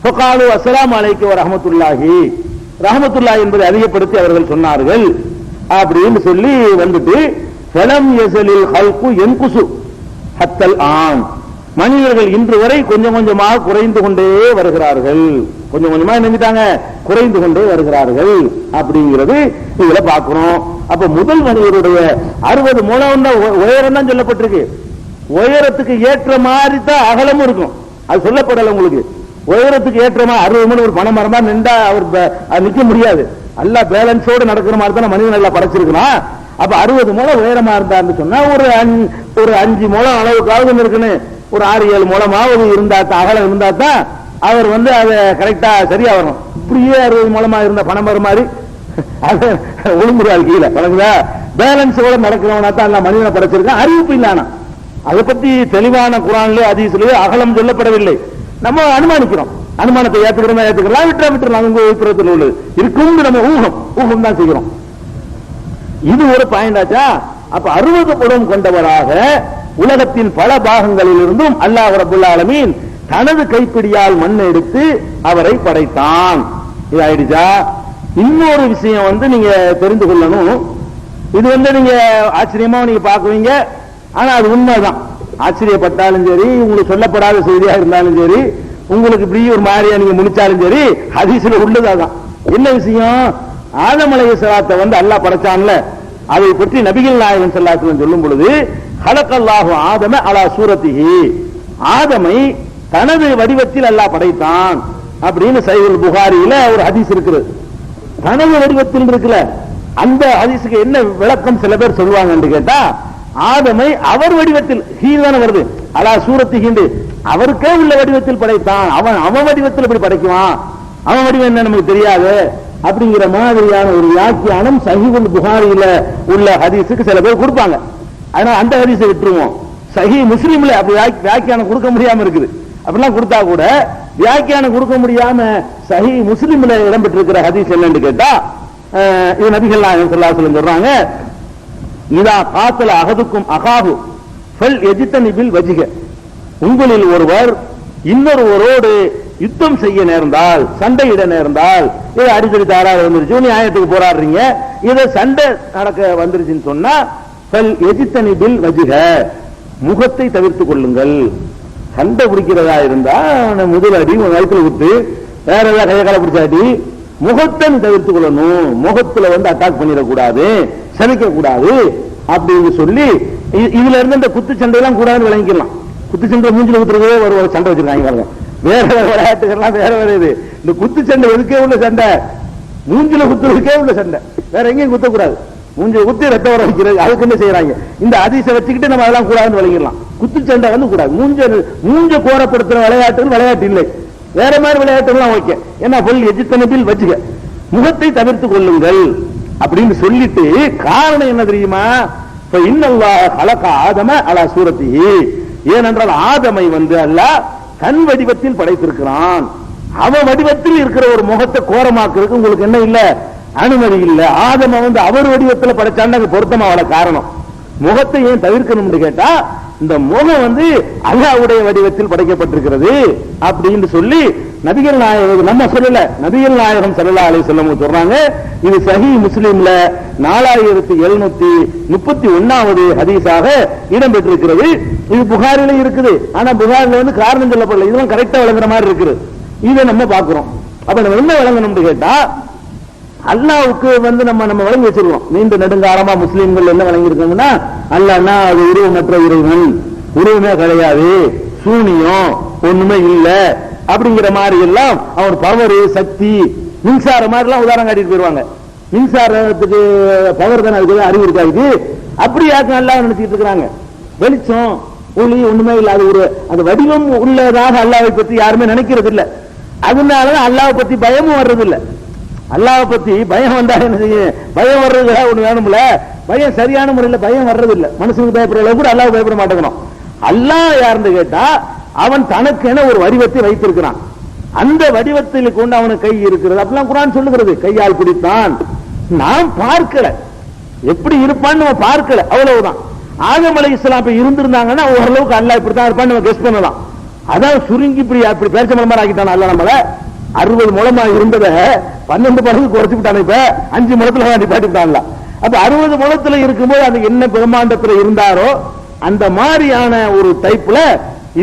ஃபகாலு அஸ்ஸலாமு அலைக்கும் வரஹ்மத்துல்லாஹி, ரஹ்மத்துல்லாஹி என்பதை அதிகப்படுத்தி அவர்கள் சொன்னார்கள். அப்படின்னு சொல்லி வந்துட்டு ஃபலம் யஸலில் ஹல்கு யன்குசு ஹத்தல் ஆன், மனிதர்கள் இன்று வரை கொஞ்சம் கொஞ்சமாக குறைந்து கொண்டே வருகிறார்கள். கொஞ்சம் கொஞ்சமா நினைச்சிட்டாங்க, குறைந்து கொண்டே வருகிறார்கள் அப்படிங்கிறது இதுல பாக்குறோம். அப்ப முதல் மனிதருடைய 60 முழம் உயரம் தான் சொல்லப்பட்டிருக்கு. உயரத்துக்கு ஏற்ற மாதிரி தான் அகலமும் இருக்கும். அது சொல்லப்படல உங்களுக்கு. உயரத்துக்கு ஏற்ற மாதிரி 60 முழம் ஒரு பனை மரமா நின்றா அவர் நிக்க முடியாது. நல்லா பேலன்ஸோடு நடக்கிற மாதிரி தான் மனிதன் நல்லா படைச்சிருக்கணும். அப்ப 60 முழம் உயரமா இருந்தாருன்னு சொன்னா ஒரு 5 முழம் அளவுக்காவது இருக்கணும். ஒரு 6-7 முழமாவது இருந்தா அகலம் இருந்தா தான் அவர் அதை கரெக்டா சரியா வரும். இப்படியே 60 முழமா இருந்த பனைமரம் மாதிரி அது ஒழுங்குறாரு கீழே வழங்குதா. பேலன்ஸோட நடக்கிறவனா தான் எல்லாம் மனிதனை படைச்சிருக்கான். அறிவிப்பு இல்லானா அதை பத்தி தெளிவான குர்ஆன்லயே ஹதீஸ்லயே அகலம் சொல்லப்படவில்லை. நம்ம அனுமானிக்கிறோம். அனுமானத்தை ஏத்துக்கலாம், விட்டுறலாம். அபிப்பிராயத்தில் உள்ளது இருக்கும், நம்ம ஊகம் தான் செய்கிறோம். இது ஒரு பாயிண்ட் ஆச்சா. அப்ப 60 புறம் கொண்டவராக உலகத்தின் பல பாகங்களில் இருந்தும் அல்லாஹ் ரப்பல் ஆலமீன் தனது கைப்பிடியால் மண் எடுத்து அவரை படைத்தான். இது ஆயிடுச்சா. இன்னொரு விஷயம் நீங்க தெரிந்து கொள்ளணும். இது நீங்க ஆச்சரியமா நீங்க பாக்குவீங்க, ஆனா அது உண்மைதான். ஆச்சரியப்பட்டாலும் சரி, உங்களுக்கு சொல்லப்படாத செய்தியா இருந்தாலும் சரி, உங்களுக்கு இப்படி ஒரு மாதிரியா நீங்க முடிச்சாலும் சரி, ஹதீஸ்ல உள்ளதாதான். என்ன விஷயம்? ஆதம் அலைஹிஸ்ஸலாத்தை அல்லாஹ் படைச்சான்ல, அதை பற்றி நபிகள் நாயகம் ஸல்லல்லாஹு அலைஹி வஸல்லம் சொல்லும் பொழுது, ஹலகல்லாஹு ஆதம அலா சூரத்திஹி, ஆதமை தனது வடிவத்தில் அல்லாஹ் படைத்தான் அப்படின்னு சஹீஹுல் புகாரியில ஒரு ஹதீஸ் இருக்குது. தனது வடிவத்தில் இருக்குல்ல, அந்த ஹதீஸுக்கு என்ன விளக்கம் சில பேர் சொல்லுவாங்க என்று கேட்டா, ஆதமை அவர் வடிவத்தில், ஹீ தானே வருது, அலா சூரத்திஹி, அவருக்கே உள்ள வடிவத்தில் படைத்தான். அவன் வடிவத்தில் இப்படி படைக்குவான், அவன் வடிவம் என்ன நமக்கு தெரியாது அப்படிங்கிற மாதிரியான ஒரு வியாக்கியானம் சஹீஹுல் புகாரியில உள்ள ஹதீஸுக்கு சில பேர் கொடுப்பாங்க. அதனால அந்த ஹதீஸை விட்டுருவோம். சஹீஹ் முஸ்லிம்ல அப்படி வியாக்கியானம் கொடுக்க முடியாம இருக்குது. அப்படிலாம் கொடுத்தா கூட வியாக்கியானம் கொடுக்க முடியாம சஹீஹ் முஸ்லிம்ல இடம்பெற்றிருக்கிற ஹதீஸ் என்னன்னு கேட்டா, இது நபிகள் நாயகம் ஸல்லல்லாஹு அலைஹி வஸல்லம் சொல்றாங்க, இதா காத்தல அஹதுக்கும் அகாஹு ஃபல் யஜ்தனிபில் வஜ்ஹ, உங்களில் ஒருவர் இன்னொருவரோடு யுத்தம் செய்ய நேர்ந்தால், சண்டையிட நேர்ந்தால், இது அடிக்கடி தாராள வந்துருச்சு, நியாயத்துக்கு போராடுறீங்க, இதை சண்டை நடக்க வந்துருச்சுன்னு சொன்னா, ஃபல் யஜ்தனிபில் வஜ்ஹ, முகத்தை தவிர்த்துக் கொள்ளுங்கள். சண்டை பிடிக்கிறதா இருந்தா முதல் அடி வயிற்றுல விட்டு வேற ஏதாவது கையை கால பிடிச்சாடி முகத்தை தவிர்த்துக் கொள்ளணும், முகத்துல அட்டாக் பண்ணிடக்கூடாது, சமைக்க கூடாது அப்படின்னு சொல்லி, இதுல இருந்து இந்த குத்து சண்டையெல்லாம் கூடாதுன்னு விளங்கிக்கலாம். குத்து சண்டை மூஞ்சில குத்துறதே ஒரு சண்டை வச்சிருக்காங்க, வேற வேற விளையாட்டுகள்லாம் வேற வேற. இது இந்த குத்து சண்டை எதுக்கே உள்ள சண்டை, மூஞ்சில குத்துறதுக்கே உள்ள சண்டை, வேற எங்கேயும் குத்தக்கூடாது. மூஞ்சில குத்தி ரத்த வர வைக்கிறது, அதுக்கு என்ன செய்யறாங்க? இந்த ஹதீஸை வச்சுக்கிட்டு நம்ம அதெல்லாம் கூடாதுன்னு விளங்கிடலாம். குத்துச்சண்டை கூடாது. மூஞ்ச கோரப்படுத்துற விளையாட்டுகள் விளையாட்டு இல்லை, வேற மாதிரி விளையாட்டுலாம் ஓகே. ஏன்னா ஃபுல் எஜ்தனிபில் வஜ்ஹ, முகத்தை தவிர்த்துக் கொள்ளுங்கள் அப்படின்னு சொல்லிட்டு, காரணம் என்ன தெரியுமா? இன்னல்லாஹ ஹலக ஆதம அலா சூரத்திஹி, ஏனென்றால் ஆதமை அல்லாஹ் தன் வடிவத்தில் படைத்திருக்கிறான். அவன் வடிவத்தில் இருக்கிற ஒரு முகத்தை கோரமாக்குறதுக்கு உங்களுக்கு என்ன இல்ல, அனுமதி இல்ல. ஆதம அவர் வடிவத்தில் படைச்சாண்ட பொருத்தமா வர காரணம். முகத்தை ஏன் தவிர்க்கணும்னு கேட்டா, இந்த முகம் அல்லாஹ்வுடைய வடிவத்தில் படைக்கப்பட்டிருக்கிறது அப்படின்னு சொல்லி நபிகள் நாயகம், நம்ம சொல்லல, நபிகள் நாயகம் ஸல்லல்லாஹு அலைஹி வஸல்லம் சொல்றாங்க. இது சஹீஹ் முஸ்லிம்ல 4731வது ஹதீஸாக இடம்பெற்றிருக்கிறது. இது புகாரில இருக்குது. ஆனா புகாரில காரணம் சொல்லப்படல, இதெல்லாம் கரெக்டா வழங்குற மாதிரி இருக்குது. இதை நம்ம பாக்குறோம். அப்ப நம்ம என்ன வழங்கணும்னு கேட்டா, அல்லாவுக்கு நம்ம வழங்கி வச்சிருக்கோம். நீண்ட நெடுங்காலமா முஸ்லீம்கள் என்ன வழங்கி இருக்கோம்னா, அல்லாஹ்னா அது உருவமற்ற இறைவன், உருவமே கிடையாது, சூனியம் ஒண்ணுமே இல்ல அப்படிங்கிற மாதிரி எல்லாம் அவர் பவர், சக்தி, மின்சார மாதிரி எல்லாம் உதாரணம் காட்டிட்டு போயிருவாங்க. மின்சாரத்துக்கு பவர் தானே, அதுக்கு அறிவு இருக்காது. அப்படி யாருக்கும் அல்லாஹ் நினைச்சிட்டு இருக்கிறாங்க. வெளிச்சம் ஒளி ஒண்ணுமே இல்ல, அது ஒரு அது வடிவம் உள்ளதாக அல்லாஹ்வை பத்தி யாருமே நினைக்கிறது இல்ல. அதனால அல்லாஹ்வை பத்தி பயமும் வர்றது இல்ல. அல்லாஹ்வை பத்தி பயம் வந்தா என்ன செய்யும்? பயம் வர்றது ஒண்ணு வேணும்ல. பயம் சரியான முறையில் பயம் வர்றது இல்ல. மனுஷனுக்கு பயப்படுற அளவுக்கு கூட அல்லாஹ் பயப்பட மாட்டேங்கணும். அல்லாஹ் யாருன்னு கேட்டா, அவன் தனக்கென ஒரு வடிவத்தை வைத்திருக்கிறான். அந்த வடிவத்தில் கொண்டு அவனுக்கு கை இருக்கிறது. அப்படிலாம் குர்ஆன் சொல்லுகிறது. கையால் பிடித்தான். நாம் பார்க்கல, எப்படி இருப்பான்னு நம்ம பார்க்கல, அவ்வளவுதான். ஆதம் அலைஹிஸ்ஸலாம் இருந்திருந்தாங்கன்னா ஓரளவுக்கு அல்லாஹ் இப்படித்தான் இருப்பான்னு நம்ம கெஸ் பண்ணலாம். அதான் சுருங்கி இப்படி பேரிச்சம்பழமா ஆக்கிட்டான் அல்லாஹ் நம்மள. 60 முழமா இருந்ததை 12 மடங்கு குறைச்சு விட்டான். இப்ப 5 முழத்துல நிப்பாட்டி விட்டான்ல. அப்ப 60 முழத்துல இருக்கும்போது அது என்ன பிரம்மாண்டத்துல இருந்தாரோ அந்த மாதிரியான ஒரு டைப்ல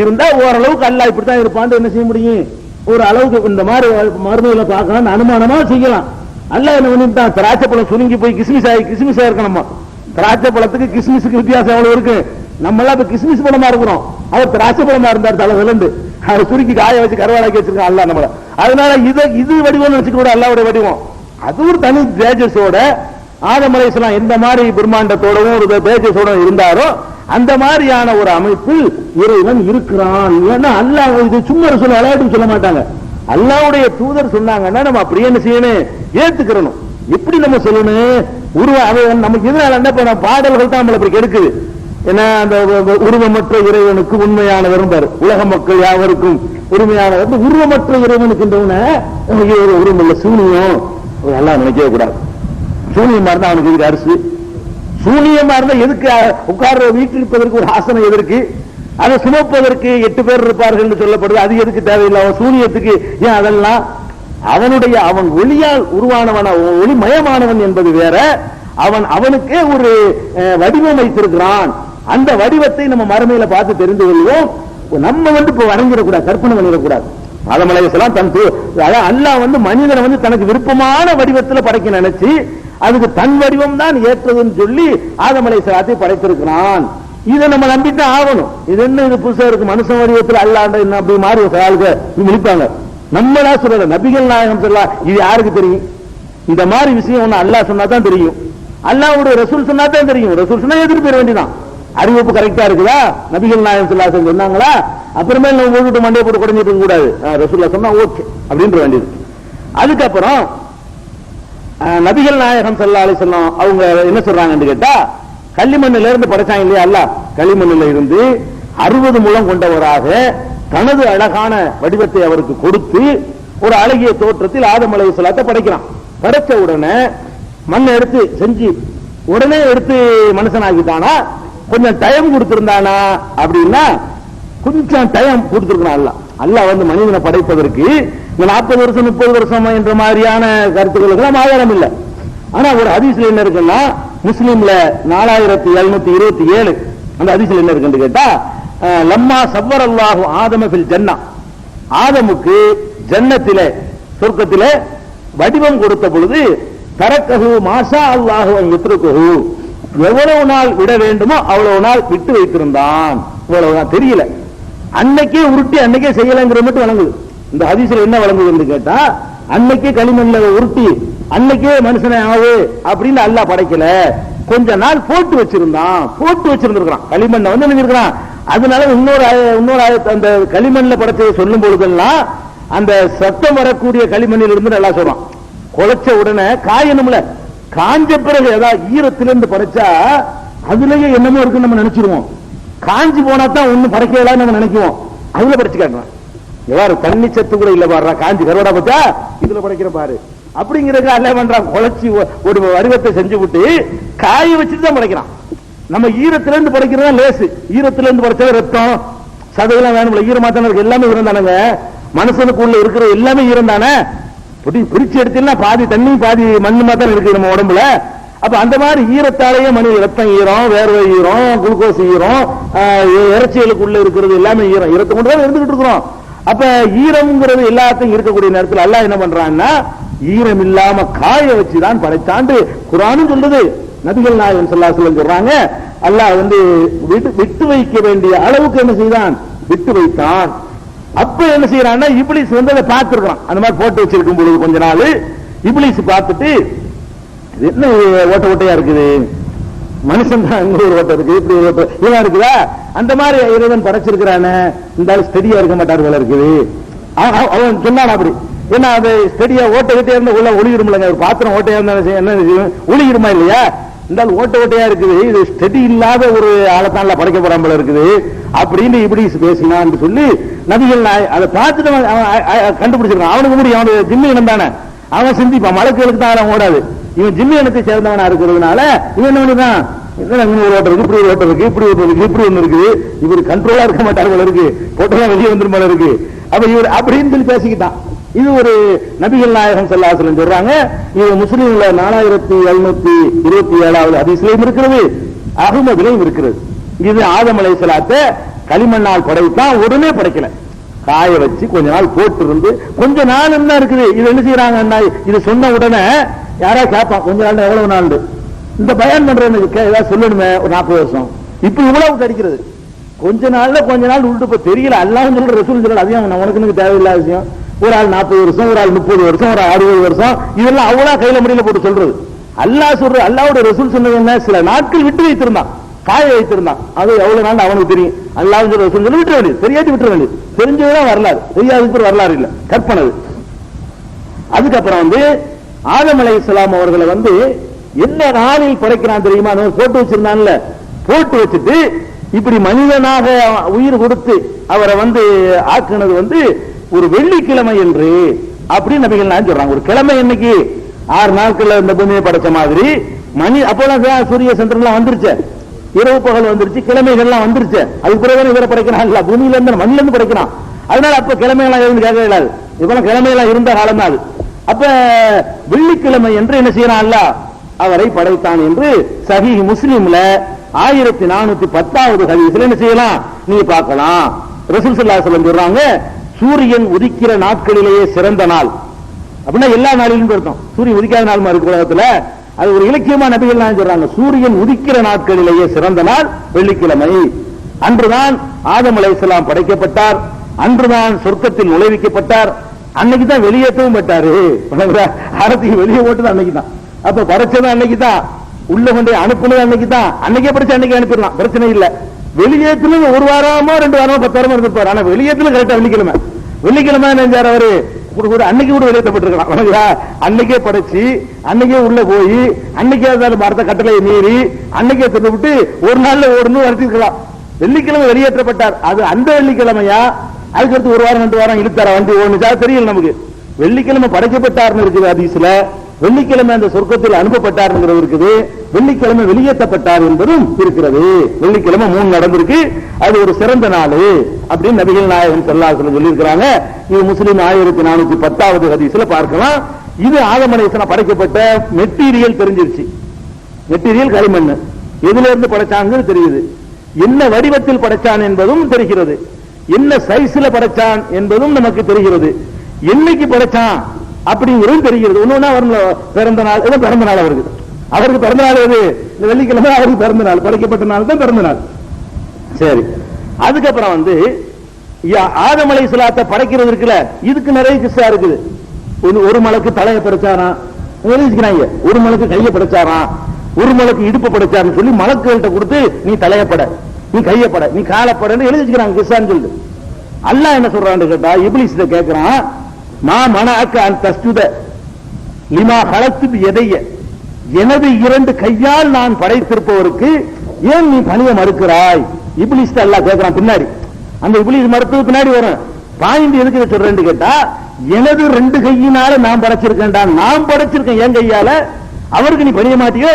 இருந்தா ஓரளவுக்கு அல்லாஹ் இப்படித்தான் இருப்பான்னு என்ன செய்ய முடியும்? ஒரு அளவுக்கு இந்த மாதிரி மருந்துகளை பார்க்கலாம், அனுமானமா செய்யலாம். அல்லாஹ் என்ன பண்ணிட்டான்? திராட்சை பழம் சுருங்கி போய் கிஸ்மிஸா இருக்கணுமா? திராட்சை பழத்துக்கு கிஸ்மிஸுக்கு வித்தியாசம் எவ்வளவு இருக்கு? நம்ம எல்லாம் இப்ப கிஸ்மிஸ் பழமா இருக்கிறோம், அவர் திராட்சை பழமா இருந்தார். தலை விளந்து அதை சுருக்கி காய வச்சு கருவாடாக்கி வச்சிருக்கான் அல்லாஹ் நம்மள. அதனால இது வடிவம் வச்சுக்கூட அல்லாஹ்வுடைய வடிவம் அது ஒரு தனி தேஜஸோட. ஆதம் அலைஹிஸ்ஸலாம் எந்த மாதிரி பிரம்மாண்டத்தோடவும் ஒரு தேஜஸோட இருந்தாரோ அந்த மாதிரியான ஒரு அமைப்பில் இறைவன் இருக்கிறான். ஏன்னா அல்லாஹ் இது சும்மா சொல்ல விளையாட்டு சொல்ல மாட்டாங்க. அல்லாஹ்வுடைய தூதர் சொன்னாங்கன்னா நம்ம அப்படியே என்ன செய்யணும்? ஏத்துக்கிறணும். எப்படி நம்ம சொல்லணும்? நமக்கு இதனால என்ன பாடல்கள் தான் நம்மளை இப்படி கெடுக்குது. ஏன்னா அந்த உருவமற்ற இறைவனுக்கு உண்மையானவர் பாரு, உலக மக்கள் யாவருக்கும் உரிமையானவர். உருவமற்ற இறைவனுக்கு உருவம் இல்ல, சூனியம் எல்லாம் நினைக்கவே கூடாது. சூனியமா இருந்தா அவனுக்கு எதுக்கு அரசு? சூனியமா இருந்தா எதுக்கு உட்கார்ற வீட்டில் இருப்பதற்கு ஒரு ஆசனம் எதற்கு? அதை சுமப்பதற்கு 8 பேர் இருப்பார்கள் என்று சொல்லப்படுது. அது எதுக்கு தேவையில்லை? அவன் சூனியத்துக்கு ஏன் அதெல்லாம்? அவன் ஒளியால் உருவானவன், ஒளிமயமானவன் என்பது வேற. அவனுக்கே ஒரு வடிவம் வைத்திருக்கிறான். அந்த வடிவத்தை நம்ம மறுமையில பார்த்து தெரிந்து கொள்வோம். நம்ம இப்ப வரைஞ்சிடக்கூடாது, கற்பனை பண்ணிடக்கூடாது. ஆதம் அலைஹிஸ்ஸலாம் அல்லாஹ் மனிதனை தனக்கு விருப்பமான வடிவத்தில் படைக்க நினைச்சு அதுக்கு தன் வடிவம் தான் ஏற்றதுன்னு சொல்லி ஆதம் அலைஹிஸ்ஸலாத்தை படைத்திருக்கிறான். இதை நம்ம நம்பித்தான் ஆகணும். இது என்ன இது புதுசா இருக்கு, மனுஷன் வடிவத்தில் அல்லாஹ் என்ன அப்படி மாறி ஆளுங்க விழிப்பாங்க. நம்மளா சொல்ற நபிகள் நாயகம் சொல்லலாம், இது யாருக்கு தெரியும்? இந்த மாதிரி விஷயம் ஒண்ணு அல்லாஹ் சொன்னா தான் தெரியும், அல்லாஹ்வுடைய ரசூல் சொன்னா தான் தெரியும். ரசூல் சொன்னா எதிர்ப்பு போயிட வேண்டியதான். அறிவிப்பு கரெக்டா இருக்குதா, நபிகள் நாயகம் ஸல்லல்லாஹு சொன்னாங்களா, அப்புறமே நம்ம போட்டு மண்டையை போட்டு குறைஞ்சிட்டு இருக்க கூடாது. ரசூலுல்லாஹ் சொன்னா ஓகே அப்படின்ற வேண்டியது. அதுக்கப்புறம் நபிகள் நாயகம் ஸல்லல்லாஹு அலைஹி வஸல்லம் அவங்க என்ன சொல்றாங்கன்னு கேட்டா, களிமண்ணில இருந்து படைச்சாங்க இல்லையா அல்லாஹ், களிமண்ணில இருந்து 60 முழம் கொண்டவராக தனது அழகான வடிவத்தை அவருக்கு கொடுத்து ஒரு அழகிய தோற்றத்தில் ஆதம் அலைஹிஸ்ஸலாத்தை படைக்கிறான். படைச்ச உடனே மண்ணை எடுத்து செஞ்சு உடனே எடுத்து மனுஷனாகிட்டானா, கொஞ்சம் டைம் கொடுத்திருந்தானா அப்படின்னா கொஞ்சம் டைம் கொடுத்திருக்கிறான் அல்லாஹ். அல்லாஹ் மனிதனை படைப்பதற்கு 40 வருஷம் 30 வருஷம் என்ற மாதிரியான கருத்துக்களுக்கு ஆதாரம் இல்லை. ஆனா ஒரு ஹதீஸ்ல என்ன இருக்குன்னா, முஸ்லிம்ல 4727 அந்த ஹதீஸ்ல என்ன இருக்குன்னு கேட்டா, லம்மா சவ்வரல்லாஹு ஆதம ஃபில் ஜன்னா, ஆதமுக்கு ஜன்னத்திலே சொர்க்கத்திலே வடிவம் கொடுத்த பொழுது தரக்கஹு மாஷா அல்லாஹு அன் யத்ருகஹு, எவ்வளவு நாள் விட வேண்டுமோ அவ்வளவு நாள் விட்டு வைத்திருந்தான். இவ்வளவுதான் தெரியல, அன்னைக்கே உருட்டி அன்னைக்கே செய்யலங்கிறது மட்டும் வழங்குது. இந்த ஹதீஸ்ல என்ன வழங்குதுன்னு கேட்டா, அன்னைக்கே களிமண்ல உருட்டி அன்னைக்கே மனுஷனை ஆகு அப்படின்னு அல்லாஹ் படைக்கல, கொஞ்ச நாள் போட்டு வச்சிருந்திருக்கான் களிமண்ணை நினைஞ்சிருக்கிறான். அதனால இன்னொரு அந்த களிமண்ல படைச்சதை சொல்லும் பொழுதெல்லாம் அந்த சத்தம் வரக்கூடிய களிமண்ணில் இருந்து நல்லா சொல்றான். குலைச்ச உடனே காயணும்ல, காஞ்ச பிறகு ஏதாவது ஈரத்திலிருந்து படைச்சா அதுலயே என்னமோ இருக்குன்னு நம்ம நினைச்சிருவோம். காஞ்சி போனா தான் ஒண்ணும் படைக்கலாம் நம்ம நினைக்குவோம். அதுல படைச்சு காட்டுறான். எவ்வாறு தண்ணி சத்து கூட இல்ல பாடுறா, காஞ்சி கருவாடா பச்சா இதுல படைக்கிற பாரு அப்படிங்கிறது அல்ல பண்றான். குலைச்சி ஒரு வடிவத்தை செஞ்சு விட்டு காய வச்சுட்டு தான் படைக்கிறான். நம்ம ஈரத்திலிருந்து படைக்கிறதா லேசு, ஈரத்திலிருந்து படைச்சது ரத்தம் சதையெல்லாம் வேணும்ல, ஈரமா தானே இருக்கு, எல்லாமே ஈரம் தானங்க. மனுஷனுக்குள்ள இருக்கிற எல்லாமே ஈரம் தானே. பிரிச்சு எடுத்தீங்கன்னா பாதி தண்ணி பாதி மண்ணு தான் இருக்கு நம்ம உடம்புல. அப்ப அந்த மாதிரி ஈரத்தாலேயே மனித ரத்தம் ஈரம், வேர்வை ஈரம், குளுக்கோஸ் ஈரம், இறைச்சிகளுக்குள்ள இருக்கிறது எல்லாமே ஈரம். ஈரத்தை கொண்டு தான் இருந்துகிட்டு இருக்கிறோம். அப்ப ஈரம்ங்கிறது எல்லாத்தையும் இருக்கக்கூடிய நேரத்தில் அல்லாஹ் என்ன பண்றான்னா, ஈரம் இல்லாம காய வச்சுதான் படைச்சாண்டு குர்ஆனும் சொல்லுது. நபிகள் நாயகம் ஸல்லல்லாஹு அலைஹி வஸல்லம் சொல்றாங்க, அல்லாஹ் விட்டு வைக்க வேண்டிய அளவுக்கு என்ன செய்தான், விட்டு வைத்தான். அப்ப என்ன செய்யறான்னா, இப்லீஸ் அதை பார்த்திருக்கான். அந்த மாதிரி போட்டு வச்சிருக்கும் பொழுது கொஞ்ச நாள் இப்லீஸ் பார்த்துட்டு, என்ன ஓட்ட ஓட்டையா இருக்குது, மனுஷன் தான் இங்க ஒரு ஓட்டம் இருக்கு, இப்படி ஒரு ஓட்டம் இதெல்லாம் இருக்குதா, அந்த மாதிரி இறைவன் படைச்சிருக்கிறானே, இந்த ஸ்டெடியா இருக்க மாட்டார் போல இருக்குது. அவன் சொன்னான் அப்படி. ஏன்னா அது ஸ்டெடியா ஓட்டைக்கிட்டே இருந்தா உள்ள ஒளியிருமில்லைங்க, ஒரு பாத்திரம் ஓட்டையா இருந்தா என்ன ஒளியிருமா இல்லையா, இந்த ஓட்ட ஓட்டையா இருக்குது, இது ஸ்டெடி இல்லாத ஒரு ஆளத்தான்ல படைக்க போறான் போல இருக்குது அப்படின்னு இப்லீஸ் பேசினான்னு சொல்லி நபிகள் அதை பார்த்துட்டு கண்டுபிடிச்சிருக்கான். அவனுக்கு முடியும், அவனுக்கு ஜிம்மி இனம் தானே, அவன் சிந்திப்பான், மலக்குகளுக்கு தான் ஓடாது. இவன் ஜிம்மி இனத்தை சேர்ந்தவனா இருக்கிறதுனால இவன் என்ன பண்ணுதான், ஒரு ஓட்டம் இருக்கு, இப்படி ஒரு ஓட்டம் இருக்கு, இப்படி ஒரு இப்படி ஒண்ணு இருக்குது, இவர் கண்ட்ரோலா இருக்க மாட்டார் போல இருக்கு, போட்டோம் வெளியே வந்துடும் போல இருக்கு. அப்ப இவர் அப்படின்னு சொல்லி பேசிக்கிட்டான். இது ஒரு நபிகள் நாயகம் ஸல்லல்லாஹு அலைஹி வஸல்லம் சொல்றாங்க. இது முஸ்லிம்ல 4727வது ஹதீஸ்லயும் இருக்கிறது, அஹ்மதுலயும் இருக்கிறது. இது ஆதம் அலைஹிஸ்ஸலாத்தை களிமண்ணால் படைத்தான், உடனே படைக்கல, காய வச்சு கொஞ்ச நாள் போட்டு இருந்து கொஞ்ச நாள் என்ன இருக்குது. இது என்ன செய்யறாங்க, இது சொன்ன உடனே யாரா கேட்பான், கொஞ்ச நாள் எவ்வளவு நாள் இந்த பயன் பண்றதுக்கு ஏதாவது சொல்லணுமே, ஒரு 40 வருஷம் இப்ப இவ்வளவு கிடைக்கிறது. கொஞ்ச நாள் உண்டு இப்ப தெரியல. அல்லாஹ் சொல்ற ரசூல் சொல்ற அதையும் உனக்கு தேவையில்லாத விஷயம். ஒரு ஆள் 40 வருஷம், ஒரு ஆள் 30 வருஷம், ஒரு 60 வருஷம், இதெல்லாம் அவ்வளவு கையில முடியல போட்டு சொல்றது. அல்லாஹ் சொல்ற, அல்லாஹ்வுடைய ரசூல் சொன்னது என்ன, சில நாட்கள் விட்டு வைத்திருந்தான், காய வைத்திருந்தான். அது எவ்வளவு நாள் அவனுக்கு தெரியும். அல்லாஹ் சொல்ற ரசூல் சொல்லி விட்டுற வேண்டியது, தெரியாட்டி விட்டுற வேண்டியது. தெரிஞ்சதுதான் வரலாறு, தெரியாததுக்கு வரலாறு இல்ல, கற்பனை. அதுக்கப்புறம் ஆதம் அலைஹிஸ்ஸலாம் அவர்களை என்ன நாளில் படைக்கிறான் தெரியுமா, போட்டு வச்சிருந்தான்ல, போட்டு வச்சுட்டு இப்படி மனிதனாக உயிர் கொடுத்து அவரை ஆக்குனது ஒரு வெள்ளிக்கிழமை என்று அப்படி நபிகள் நான் சொல்றாங்க. ஒரு கிழமை இன்னைக்கு 6 நாட்கள்ல இந்த பூமியை படைச்ச மாதிரி அப்போதான் சூரிய சந்திரன்லாம் வந்துருச்சு, இரவு பகல் வந்துருச்சு, கிழமைகள்லாம் வந்துருச்சு. அதுக்கு பிறகு இவரை படைக்கிறான் இல்ல, பூமியில இருந்து மண்ணில இருந்து படைக்கிறான். அதனால அப்ப கிழமையெல்லாம் இருந்து கேட்க இயலாது, இப்பெல்லாம் கிழமையெல்லாம் இருந்த காலம் தான் அது. அப்ப வெள்ளிக்கிழமை என்று என்ன செய்யறான், அவரை படைத்தான் என்று சஹீஹ் முஸ்லிம்ல 1410வது ஹதீஸ்ல என்ன செய்யலாம், நீங்க பார்க்கலாம். ரசூல் ஸல்லல்லாஹு அலைஹி வஸல்லம் சொல்றாங்க, சூரியன் உதிக்கிற நாட்களிலேயே சிறந்த நாள் அப்படின்னா எல்லா நாளிலும் அர்த்தம். சூரியன் உதிக்காத நாள் மாதிரி உலகத்துல அது ஒரு இலக்கியமா நபிகள் நாயகம் சொல்றாங்க. சூரியன் உதிக்கிற நாட்களிலேயே சிறந்த நாள் வெள்ளிக்கிழமை. அன்றுதான் ஆதம் அலைஹிஸ்ஸலாம் படைக்கப்பட்டார், அன்றுதான் சொர்க்கத்தில் நுழைவிக்கப்பட்டார், அன்னைக்கு தான் வெளியேற்றவும் பட்டாரு. அரசிக்கு வெளியே போட்டது அன்னைக்கு தான், அப்ப படைச்சது அன்னைக்கு தான், உள்ள கொண்டு அனுப்புனது அன்னைக்கு தான், அன்னைக்கே படிச்சு அன்னைக்கு அனுப்பிடலாம், பிரச்சனை இல்ல. வெளியேற்று ஒரு வாரமோ 2 வாரமோ 10 வாரமோ இருந்திருப்பாரு, ஆனா வெளியேற்று கரெக்டா வெள்ளிக்கிழமை. வெள்ளிக்கிழமை நினைச்சார் அவரு அன்னைக்கு கூட வெளியேற்றப்பட்டிருக்கலாம். அன்னைக்கே படைச்சு அன்னைக்கே உள்ள போய் அன்னைக்கே மரத்த கட்டளை மீறி அன்னைக்கே தின்னு விட்டு ஒரு நாள்ல ஓடணும் வரைச்சிருக்கலாம். வெள்ளிக்கிழமை வெளியேற்றப்பட்டார், அது அந்த வெள்ளிக்கிழமையா அதுக்கடுத்து 1 வாரம் 2 வாரம் இழுத்தார வண்டி ஓடுச்சா தெரியல நமக்கு. வெள்ளிக்கிழமை படைக்கப்பட்டார்னு இருக்குது ஹதீஸ்ல, வெள்ளிக்கிழமை அந்த சொர்க்கத்தில் அனுப்பப்பட்டார் இருக்குது, வெள்ளிக்கிழமை வெளியேற்றப்பட்டார் என்பதும் இருக்கிறது. வெள்ளிக்கிழமை 3 நடந்திருக்கு, அது ஒரு சிறந்த நாள் அப்படின்னு நபிகள் நாயகம் ஸல்லல்லாஹு அலைஹி வஸல்லம் சொல்லியிருக்கிறாங்க. இது முஸ்லிம் 1410வது ஹதீஸ்ல பார்க்கலாம். இது ஆதம் அலைஹிஸ்ஸலாம் படைக்கப்பட்ட மெட்டீரியல் தெரிஞ்சிருச்சு. மெட்டீரியல் களிமண், எதுல இருந்து படைச்சாங்கன்னு தெரியுது, என்ன வடிவத்தில் படைச்சான் என்பதும் தெரிகிறது, என்ன சைஸ்ல படைச்சான் என்பதும் நமக்கு தெரிகிறது, என்னைக்கு படைச்சான் அப்படிங்கிறது தெரிகிறது. ஒன்னொன்னா வரல, பிறந்த நாள் பிறந்த நாள் அவருக்கு, அவருக்கு பிறந்த நாள் எது, இந்த வெள்ளிக்கிழமை அவருக்கு பிறந்த நாள், படைக்கப்பட்ட நாள் தான் பிறந்த நாள். சரி, அதுக்கப்புறம் ஆதம் அலைஹிஸ்ஸலாத்தை படைக்கிறது இருக்குல்ல, இதுக்கு நிறைய கிஸ்ஸா இருக்குது. ஒரு மலைக்கு தலையை படைச்சாராம், எழுதிக்கிறாங்க, ஒரு மலைக்கு கையை படைச்சாராம், ஒரு மலைக்கு இடுப்பு படைச்சாருன்னு சொல்லி மலக்குகள்கிட்ட கொடுத்து நீ தலையப்பட, நீ கையப்பட, நீ காலப்படன்னு எழுதிக்கிறாங்க கிஸ்ஸான்னு சொல்லிட்டு. அல்லாஹ் என்ன சொல்றான்னு கேட்டா, இப்லீஸ் கேட்கிறான், மா மனஅக்க அன் தஸ்ஜுத லிமா ஹலக்து பியதைய, எனது 2 கையால் நான் படைத்திருப்பவருக்கு ஏன் நீ பணிய மறுக்கிறாய்? இப்லீஸ் அல்லாஹ் கேட்கிறான். பின்னாடி அந்த இப்லீஸ் மறுத்தது பின்னாடி வரும். பாயிண்ட் எதுக்கு சொல்றேன்னு கேட்டா, எனது 2 கையினால நான் படைச்சிருக்கேன்டா, நான் படைச்சிருக்கேன் என் கையால, அவருக்கு நீ பணிய மாட்டியோ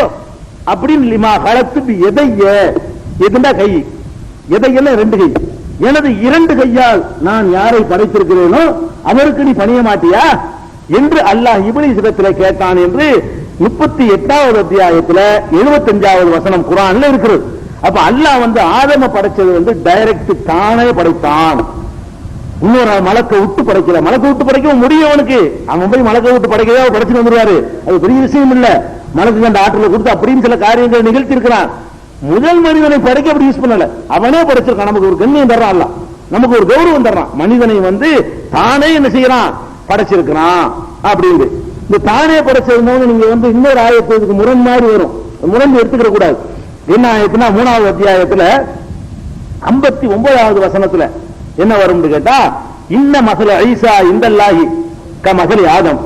அப்படின்னு. லிமா ஹலக்து பியதைய, எதுண்டா கை, எதையெல்லாம் 2 கை, எனது 2 கையால் நான் யாரை படைத்திருக்கிறேனோ அவருக்கு நீ பணிய மாட்டியா என்று அல்லாஹ் இப்லீஸ் இடத்தில் கேட்டான் என்று 38வது அத்தியாயத்தில் 75வது வசனம் குர்ஆன்ல இருக்கிறது. அப்ப அல்லாஹ் ஆதம படைச்சது டைரக்ட் தானே படைத்தான். இன்னொரு மலக்க விட்டு படைக்கல, மலக்க விட்டு படைக்கவும் முடியும் அவனுக்கு, அவன் போய் மலக்க விட்டு படைக்கவே படைச்சுட்டு வந்துருவாரு, அது பெரிய விஷயம் இல்ல. மலக்கு கண்ட ஆற்றலை கொடுத்து அப்படின்னு சில காரியங்கள் நிகழ்த்தி இருக்கிறான். முதல் மனிதனை படைக்க அப்படி யூஸ் பண்ணல, அவனே படைச்சிருக்கான். நமக்கு ஒரு கண்ணியம் தர்றான் அல்ல, நமக்கு ஒரு கௌரவம் தர்றான். மனிதனை தானே என்ன செய்யறான், படைச்சிருக்கிறான் அப்படின்னு. இந்த தானே படைச்சிருந்தவங்க நீங்க இன்னொரு ஆயத்துக்கு முரண் மாதிரி வரும், முரண் எடுத்துக்கிற கூடாது. என்ன ஆயத்துனா 3வது அத்தியாயத்துல 59வது வசனத்துல என்ன வரும் கேட்டா, இன்ன மஸல ஈசா இந்தல்லாஹி கமஸலி ஆதம்,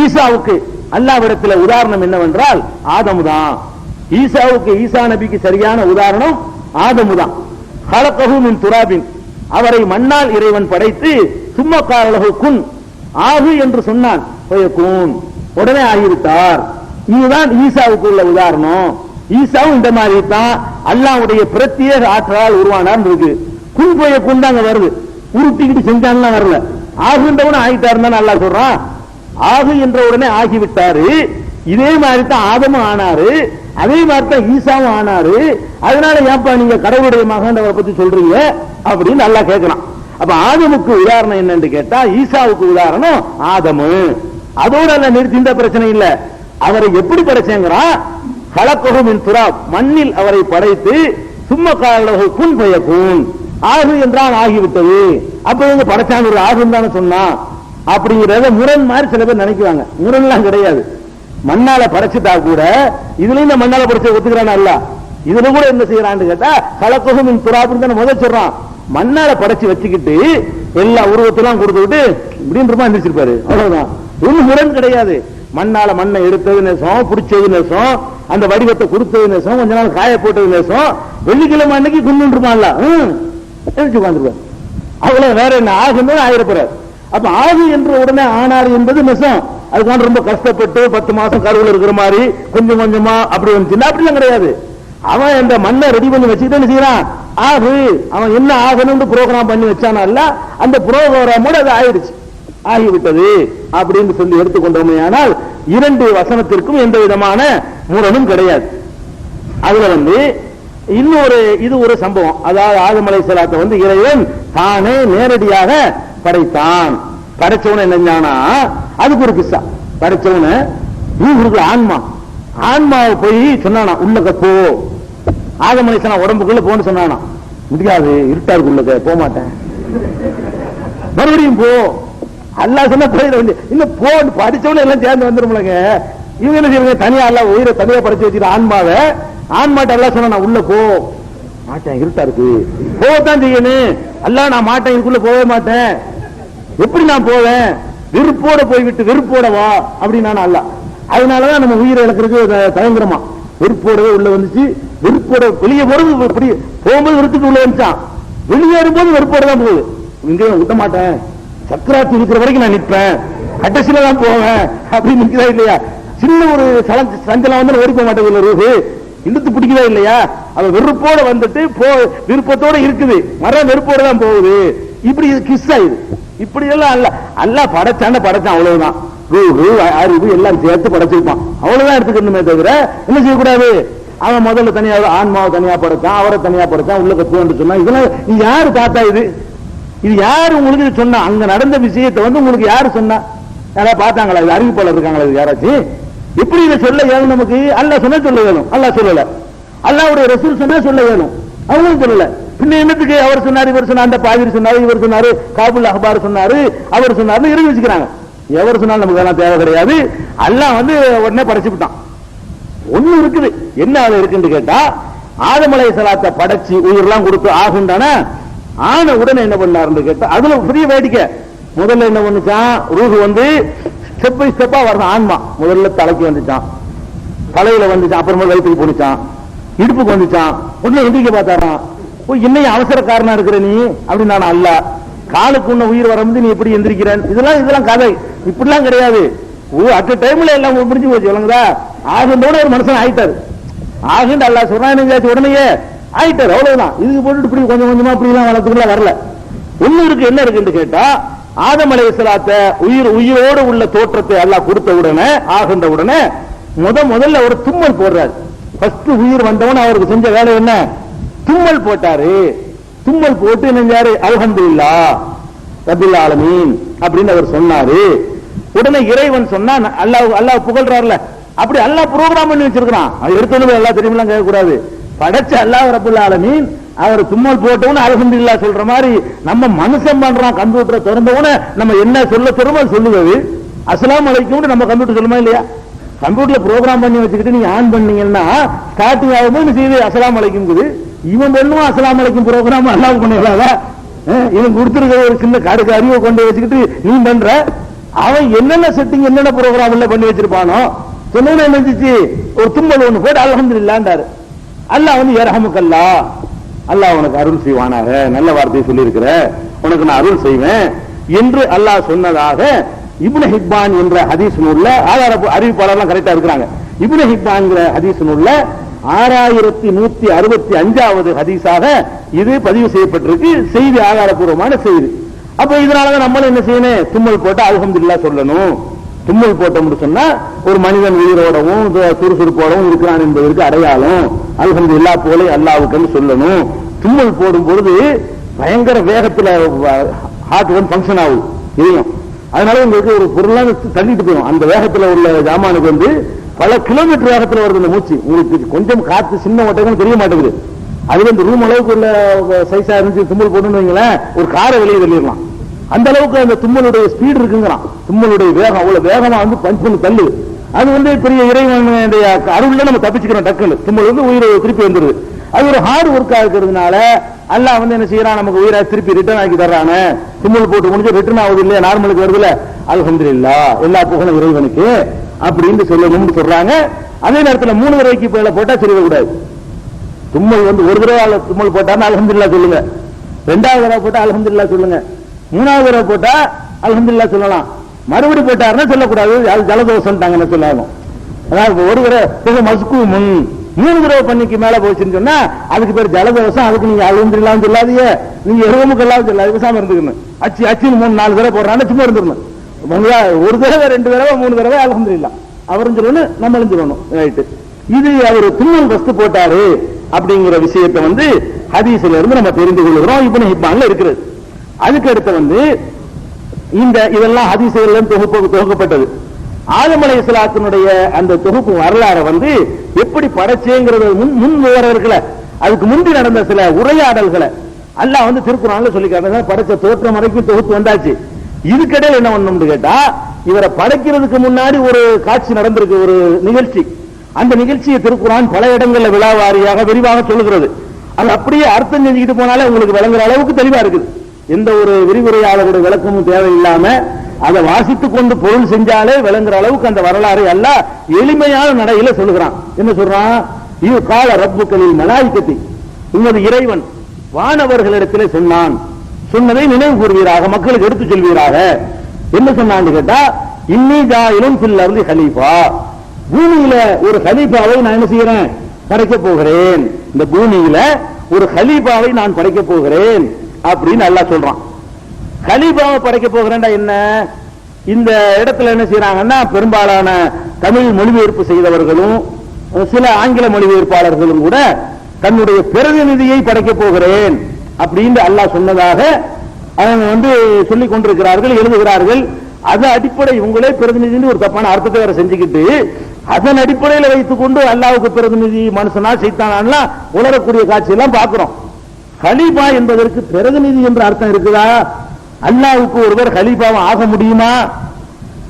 ஈசாவுக்கு அல்லாஹ்விடத்துல உதாரணம் என்னவென்றால் ஆதம் தான். ஈசாவுக்கு, ஈசா நபிக்கு சரியான உதாரணம் ஆதம் தான். ஹலகஹு மின் துராபின், அவரை மண்ணால் இறைவன் படைத்து சும்மா காலஹு குன், ஆகு என்று சொன்னான், ஃபயகுன், உடனே ஆகிவிட்டார். இதுதான் ஈசாவுக்கு உள்ள உதாரணம். ஈசாவும் இந்த மாதிரி தான் அல்லாஹ்வுடைய பிரத்யேக ஆற்றலால் உருவானார் இருக்கு. குன் ஃபயகுன் தான் வருது, உருட்டிக்கிட்டு செஞ்சான்லாம் வரல, ஆகுன்றவன ஆகிட்டாருன்னு அல்லாஹ் சொல்றான். ஆகு என்ற உடனே ஆகிவிட்டாரு. இதே மாதிரி தான் ஆதமும் ஆனாரு, அதே மாதிரி தான் ஈசாவும் ஆனாரு. அதனால ஏன்பா நீங்க கடவுளுடைய மகன் பத்தி சொல்றீங்க அப்படின்னு நல்லா கேட்கலாம். அப்ப ஆதமுக்கு உதாரணம் என்னன்னு கேட்டா, ஈசாவுக்கு உதாரணம் ஆதமு. அதோட நிறுத்தி இந்த பிரச்சனை இல்ல, அவரை எப்படி படைச்சேங்கிறான், ஹலகஹு மின் துராப், மண்ணில் அவரை படைத்து சும்மா காலஹு குன் ஃபயகுன், ஆகு என்றால் ஆகிவிட்டது. அப்ப இவங்க படைச்சாங்க ஒரு ஆகுன்னு தானே சொன்னா அப்படிங்கிறத முரண் மாதிரி சில பேர் நினைக்குவாங்க. முரண்லாம் கிடையாது. மண்ணால படைச்சிட்டா கூட இதுல இந்த மண்ணால படைச்ச ஒத்துக்கிறான் அல்ல, இதுல கூட என்ன செய்யறான்னு கேட்டா ஹலகஹு மின் துராப்னு தானே முதல் சொல்றான். மண்ணால படைச்சு வச்சுக்கிட்டு எல்லா உருவத்தெல்லாம் கொடுத்துக்கிட்டு இப்படின்றமா எந்திரிச்சிருப்பாரு, அவ்வளவுதான். ஒன்னும் முரண் கிடையாது. மண்ணால மண்ணை எடுத்தது நேசம், பிடிச்சது நேசம், அந்த வடிவத்தை கொடுத்தது நேசம், கொஞ்ச நாள் காய போட்டது நேசம், வெள்ளிக்கிழமை அன்னைக்கு குன்னுருமான்ல எழுச்சி உட்காந்துருப்பார். அவ்வளவு வேற என்ன ஆகுன்னு ஆயிரப்படுறாரு. அப்ப ஆகு என்ற உடனே ஆனார் என்பது நெசம். அதுக்கான ரொம்ப கஷ்டப்பட்டு 10 மாசம் கருவில் இருக்கிற மாதிரி கொஞ்சம் கொஞ்சமா அப்படி வந்துச்சுன்னா அப்படிலாம் கிடையாது. அவன் இந்த மண்ணை ரெடி பண்ணி வச்சுக்கிட்டு என்ன செய்யறான், ஆகு, அவன் என்ன ஆகணும்னு ப்ரோக்ராம் பண்ணி வச்சானா, அந்த ப்ரோக்ராமோட அது ஆயிடுச்சு, ஆகிவிட்டது அப்படின்னு சொல்லி எடுத்துக்கொண்டோமே. ஆனால் 2 வசனத்திற்கும் எந்த விதமான முரணும் கிடையாது. அதுல இன்னொரு இது ஒரு சம்பவம். அதாவது ஆதம் அலைஹிஸ்ஸலாத்தை வந்து இறைவன் தானே நேரடியாக படைத்தான். படைச்சவன என்னன்னா அதுக்கு ஒரு கிஸ்ஸா. படைச்சவன ரூஹுக்கு ஆன்மாவை போய் சொன்னானா உள்ளக போ. ஆதம் அலைஹிஸ்ஸலாம் உடம்புக்குள்ள போன்னு சொன்னானா. முடியாது, இருட்டா இருக்கு உள்ளக, போக மாட்டேன். மறுபடியும் போ. அல்லாஹ் சொன்ன போயிட வேண்டிய இன்னும் போ. படிச்சவன எல்லாம் சேர்ந்து வந்துருமில்லங்க. இவங்க என்ன செய்வாங்க, தனியா அல்லாஹ் உயிரை தனியா படைச்சு வச்சுட்டு ஆன்மாட்ட அல்லாஹ் சொன்னா நான் உள்ள போ மாட்டேன், இருட்டா இருக்கு, போகத்தான் செய்யணும். அல்லாஹ் நான் மாட்டேன், இதுக்குள்ள போகவே மாட்டேன். எப்படி நான் போவேன்? வெறுப்போட போய்விட்டு வெறுப்போட வா அப்படின்னு நான் அல்லாஹ். அதனாலதான் நம்ம உயிரை இழக்கிறதுக்கு தயங்குறோமா. வெறுப்போடவே உள்ள வந்துச்சு. வெறுப்போட வெளியே போறது போகும்போது வெறுத்துட்டு உள்ள வந்துச்சான். வெளியேறும் போது வெறுப்போட தான் போகுது. இங்க விட்ட மாட்டேன், சக்கராத்து இருக்கிற வரைக்கும் நான் நிற்பேன், கடைசியில தான் போவேன் அப்படின்னு நிற்கிறா இல்லையா? சின்ன ஒரு சஞ்சலம் வந்து ஓடி போக மாட்டேங்குது. ரூஹு இழுத்து பிடிக்கவே இல்லையா? அவ வெறுப்போட வந்துட்டு விருப்பத்தோட இருக்குது, மரம் வெறுப்போட தான் போகுது. இப்படி கிஸ் ஆயுது. இப்படி எல்லாம் அல்ல படைச்சாண்ட படைச்சான், அவ்வளவுதான். ரூஹு அறிவு எல்லாம் சேர்த்து படைச்சிருப்பான், அவ்வளவுதான் எடுத்துக்கணுமே தவிர என்ன செய்யக்கூடாது. அவன் முதல்ல தனியா ஆன்மாவை தனியா படைச்சான், அவரை தனியா படைச்சான், உள்ள கத்துவான்னு சொன்னா இதெல்லாம் யாரு பார்த்தா? இது யாரு உங்களுக்கு சொன்னா? அங்க நடந்த விஷயத்தை வந்து உங்களுக்கு யாரு சொன்னா? யாராவது பார்த்தாங்களா? இது அறிவிப்பாளர் இருக்காங்களா? இது யாராச்சும் எப்படி இதை சொல்ல வேணும்? நமக்கு அல்லாஹ் சொன்னா சொல்ல வேணும். அல்லாஹ் சொல்லல. அல்லாஹ்வுடைய ரசூல் சொன்னா சொல்ல வேணும். அவங்களும் சொல்லல. பின்ன என்னத்துக்கு அவர் சொன்னாரு, இவர் சொன்னார், அந்த பாதிரி சொன்னாரு, இவர் சொன்னாரு, காபுல் அஹ்பார் சொன்னாரு, அவர் சொன்னாரு இறங்கி வச்சுக்கிறாங்க. எவர் சொன்னாலும் நமக்கு அதெல்லாம் தேவை கிடையாது. அல்லாஹ் வந்து உடனே படைச்சு விட்டான். ஒண்ணு இருக்குது. என்ன அது இருக்குன்னு கேட்டா, ஆதம் அலைஹிஸ்ஸலாத்தை படைச்சு உயிரெல்லாம் கொடுத்து ஆகுண்டான ஆன உடனே என்ன பண்ணாருன்னு கேட்டா, அதுல பெரிய வேடிக்கை. முதல்ல என்ன பண்ணுச்சான், ரூஹு வந்து ஸ்டெப் பை ஸ்டெப்பா வரணும். ஆன்மா முதல்ல தலைக்கு வந்துச்சான், தலையில வந்துச்சான், அப்புறமா வயிற்றுக்கு போனிச்சான், இடுப்புக்கு வந்துச்சான். உடனே எந்திரிக்க பார்த்தாரான். என்னையும் அவசரக்காரனா இருக்கிற நீ அப்படின்னு நான் அல்ல. காலுக்கு உன்ன உயிர் வரும்போது நீ எப்படி எந்திரிக்கிறேன்? இதெல்லாம் கதை. இப்படிலாம் கிடையாது. அட் டைம்ல எல்லாம் முடிஞ்சு போச்சு. விளங்குதா? ஆகுண்டோட ஒரு மனுஷன் ஆயிட்டாரு. ஆகுண்டு அல்லாஹ் சொல்றான் உடனே ஆயிட்டாரு, அவ்வளவுதான். இதுக்கு போட்டு இப்படி கொஞ்சம் கொஞ்சமா இப்படி எல்லாம் வளர்த்துக்குள்ள வரல. ஒண்ணு இருக்கு. என்ன இருக்குன்னு கேட்டா, ஆதம் அலைஹிஸ்ஸலாத்தை உயிரோடு உள்ள தோற்றத்தை அல்லாஹ் கொடுத்த உடனே ஆகின்ற உடனே முதல்ல ஒரு தும்மல் போடுறாரு. ஃபர்ஸ்ட் உயிர் வந்தவன் அவருக்கு செஞ்ச வேலை என்ன? தும்மல் போட்டாரு. தும்மல் போட்டு நினைஞ்சாரு, அல்ஹம்துலில்லாஹ் ரப்பில் ஆலமீன் அப்படின்னு அவர் சொன்னாரு. உடனே இறைவன் சொன்னா அல்லாஹ் புகழ்றாருல, அப்படி அல்லாஹ் ப்ரோக்ராம் பண்ணி வச்சிருக்கான். அது எடுத்தது எல்லாம் தெரியுமெல்லாம் கேட்கக்கூடாது. படைச்ச அல்லாஹ் ரப்பில் ஆலமீன் அவர் தும்மல் போட்டவன அல்ஹம்துலில்லாஹ் சொல்ற மாதிரி நம்ம மனுஷன் பண்றான். கம்ப்யூட்டரை திறந்தவன நம்ம என்ன சொல்ல தருமோ சொல்லுவது. அஸ்ஸலாமு அலைக்கும் நம்ம கம்ப்யூட்டர் சொல்லுமா இல்லையா? கம்ப்யூட்டர்ல ப்ரோக்ராம் பண்ணி வச்சுக்கிட்டு நீங்க ஆன் பண்ணீங்கன்னா ஸ்டார்டிங் ஆகும்போது செய்து அஸ்ஸலாமு அலைக்கும். இவன் பண்ணுவான் அஸ்ஸலாமு அலைக்கும் ப்ரோக்ராம் அல்லாஹ் பண்ணிடலாதா? இவன் கொடுத்துருக்க ஒரு சின்ன காடுக்கு அறிவை கொண்டு வச்சுக்கிட்டு நீ பண்ற. அவன் என்னென்ன செட்டிங் என்னென்ன ப்ரோக்ராம் எல்லாம் பண்ணி வச்சிருப்பானோ சொன்ன நினைச்சு ஒரு தும்மல் ஒண்ணு போட்டு அல்ஹம்துலில்லாஹ்ன்றாரு. அல்லாஹ் வந்து யர்ஹமுக்கல்லாஹ், அல்லாஹ் உனக்கு அருள் செய்வானாக, நல்ல வார்த்தையை சொல்லி இருக்கிற, உனக்கு நான் அருள் செய்வேன் என்று அல்லாஹ் சொன்னதாக இப்னு ஹிப்பான் என்ற ஹதீஸ் நூல்ல ஆதார அறிவிப்பாளர்லாம் கரெக்டா இருக்கிறாங்க. இப்னு ஹிப்பான் ஹதீஸ் நூல்ல 6165வது ஹதீஸாக இது பதிவு செய்யப்பட்டிருக்கு. செய்தி ஆதாரபூர்வமான செய்தி. அப்ப இதனாலதான் நம்மளும் என்ன செய்யணும்? தும்மல் போட்டு அல்ஹம்துலில்லாஹ் சொல்லணும். தும்மல் போட்டோம்னு சொன்னா ஒரு மனிதன் உயிரோடவும் சுறுசுறுப்போடவும் இருக்கிறான் என்பதற்கு அடையாளம். அல்ஹம்துலில்லாஹ் போல அல்லாஹ்வுக்கு சொல்லணும். தும்மல் போடும் பொழுது பயங்கர வேகத்துல ஹார்ட் வந்து ஃபங்க்ஷன் ஆகும் இதயம். அதனால உங்களுக்கு ஒரு பொருளாக தள்ளிட்டு போயிடும். அந்த வேகத்துல உள்ள ஜாமானுக்கு வந்து பல கிலோமீட்டர் வேகத்துல வருது இந்த மூச்சு. உங்களுக்கு கொஞ்சம் காத்து சின்ன ஓட்டம் தெரிய மாட்டேங்குது. அதுல இந்த ரூம் அளவுக்கு உள்ள சைஸா இருந்து தும்மல் போட்டுன்னு வைங்களேன், ஒரு காரை வெளியே தள்ளிடலாம். அந்த அளவுக்கு அந்த தும்மலுடைய ஸ்பீடு இருக்குங்கிறான். தும்மலுடைய வேகம் அவ்வளவு வேகமா வந்து பஞ்ச் பண்ணி தள்ளு. அது வந்து பெரிய இறைவனுடைய அருள்ல நம்ம தப்பிச்சுக்கிறோம். டக்குன்னு தும்மல் வந்து உயிரை திருப்பி வந்துருது. அது ஒரு ஹார்ட் ஒர்க்கா இருக்கிறதுனால அல்லாஹ் வந்து என்ன செய்யறான், நமக்கு உயிரை திருப்பி ரிட்டர்ன் ஆக்கி தர்றானே. தும்மல் போட்டு முடிஞ்சு ரிட்டர்ன் ஆகுது இல்லையா, நார்மலுக்கு வருதுல, அல்ஹம்துலில்லாஹ் எல்லா புகழும் இறைவனுக்கு அப்படின்னு சொல்லணும்னு சொல்றாங்க. அதே நேரத்தில் 3 தடவைக்கு மேல போட்டா சொல்லிடக்கூடாது. தும்மல் வந்து ஒரு தடவை தும்மல் போட்டாருன்னா அல்ஹம்துலில்லாஹ் சொல்லுங்க, 2வது தடவை போட்டா அல்ஹம்துலில்லாஹ் சொல்லுங்க, 3வது தடவை போட்டா அல்ஹம்துலில்லாஹ் சொல்லலாம். மறுபடி போட்டாருன்னா சொல்லக்கூடாது, அது ஜலதோஷம் தாங்கன்னு சொல்லாகும். அதாவது ஒரு தடவை மஸ்கு முன் 3 தடவை பண்ணிக்கு மேல போச்சுன்னு சொன்னா அதுக்கு பேர் ஜலதோஷம். அதுக்கு நீங்க அல்ஹம்துலில்லாஹ் சொல்லாதீங்க, நீங்க எருவமுக்கெல்லாம் சொல்லாது, பேசாம இருந்துக்கணும். அச்சுன்னு 3-4 தடவை போடுறான்னு சும்மா இருந்துக்கணும். ஒரு தடவை 2 தடவை 3 தடவை அல்ஹம்துலில்லாஹ் அவரும் சொல்லணும், நம்மளும் சொல்லணும். ரைட்டு. இது அவர் தும்மல் ஃபர்ஸ்ட் போட்டாரு, அப்படிங்கிற விஷயத்தை ஹதீஸ்ல இருந்து நம்ம தெரிந்து கொள்கிறோம். இப்னு ஹிப்பான்ல இருக்கிறது. அதுக்கு அடுத்து இந்த இதெல்லாம் ஹதீஸ்ல தொகுக்கப்பட்டது. ஆதம் அலைஹிஸ்ஸலாத்தினுடைய அந்த தொகுப்பு வரலாறு எப்படி படைச்சேங்கிறது முன் விவரங்களை, அதுக்கு முந்தி நடந்த சில உரையாடல்களை அல்லாஹ் திருக்குறான்ல சொல்லி காட்டுறாங்க. படைச்ச தோற்றம் வரைக்கும் தொகுப்பு வந்தாச்சு. இதுக்கிடையில் என்ன பண்ணணும்னு கேட்டா, இவரை படைக்கிறதுக்கு முன்னாடி ஒரு காட்சி நடந்திருக்கு, ஒரு நிகழ்ச்சி. அந்த நிகழ்ச்சியை திருக்குறான் பல இடங்கள்ல விழாவாரியாக விரிவாக சொல்லுகிறது. அது அப்படியே அர்த்தம் செஞ்சுக்கிட்டு போனாலே உங்களுக்கு விளங்குற அளவுக்கு தெளிவா இருக்குது. எந்த ஒரு விரிவுரையாளருடைய விளக்கமும் தேவையில்லாம அதை வாசித்துக் கொண்டு பொருள் செஞ்சாலே விளங்குற அளவுக்கு அந்த வரலாறு எல்லாம் எளிமையான நடையில சொல்லுகிறான். என்ன சொல்றான்? இது கால ரப்புக்களில் மலாயிக்கத்தி, உமது இறைவன் வானவர்களிடத்திலே சொன்னான். சொன்னதை நினைவு கூறுவீராக, மக்களுக்கு எடுத்து சொல்வீராக. என்ன சொன்னான்னு கேட்டா, இன்னி ஜாயிலும் ஃபில் அர்தி கலீஃபா, பூமியில ஒரு கலீஃபாவை நான் என்ன செய்யறேன்? படைக்க போகிறேன். இந்த பூமியில ஒரு கலீஃபாவை நான் படைக்க போகிறேன் அப்படின்னு அல்லாஹ் சொல்றான். கலீஃபாவை படைக்க போகிறேன்டா என்ன? இந்த இடத்துல என்ன செய்யறாங்கன்னா, பெரும்பாலான தமிழ் மொழிபெயர்ப்பு செய்தவர்களும் சில ஆங்கில மொழிபெயர்ப்பாளர்களும் கூட தன்னுடைய பிரதிநிதியை படைக்க போகிறேன் அப்படின்னு அல்லாஹ் சொன்னதாக அவங்க சொல்லிக் கொண்டிருக்கிறார்கள், எழுதுகிறார்கள். அது அடிப்படை உங்களே பிரதிநிதி ஒரு தப்பான அர்த்தத்தை வேற செஞ்சுக்கிட்டு அதன் அடிப்படையில் வைத்துக் கொண்டு அல்லாஹ்வுக்கு பிரதிநிதி மனுஷனா சைத்தானா உணரக்கூடிய காட்சியெல்லாம் பார்க்கிறோம். கலீஃபா என்பதற்கு பிரதிநிதி என்ற அர்த்தம் இருக்குதா? அல்லாஹ்வுக்கு ஒருவர் கலீஃபாவை ஆக முடியுமா?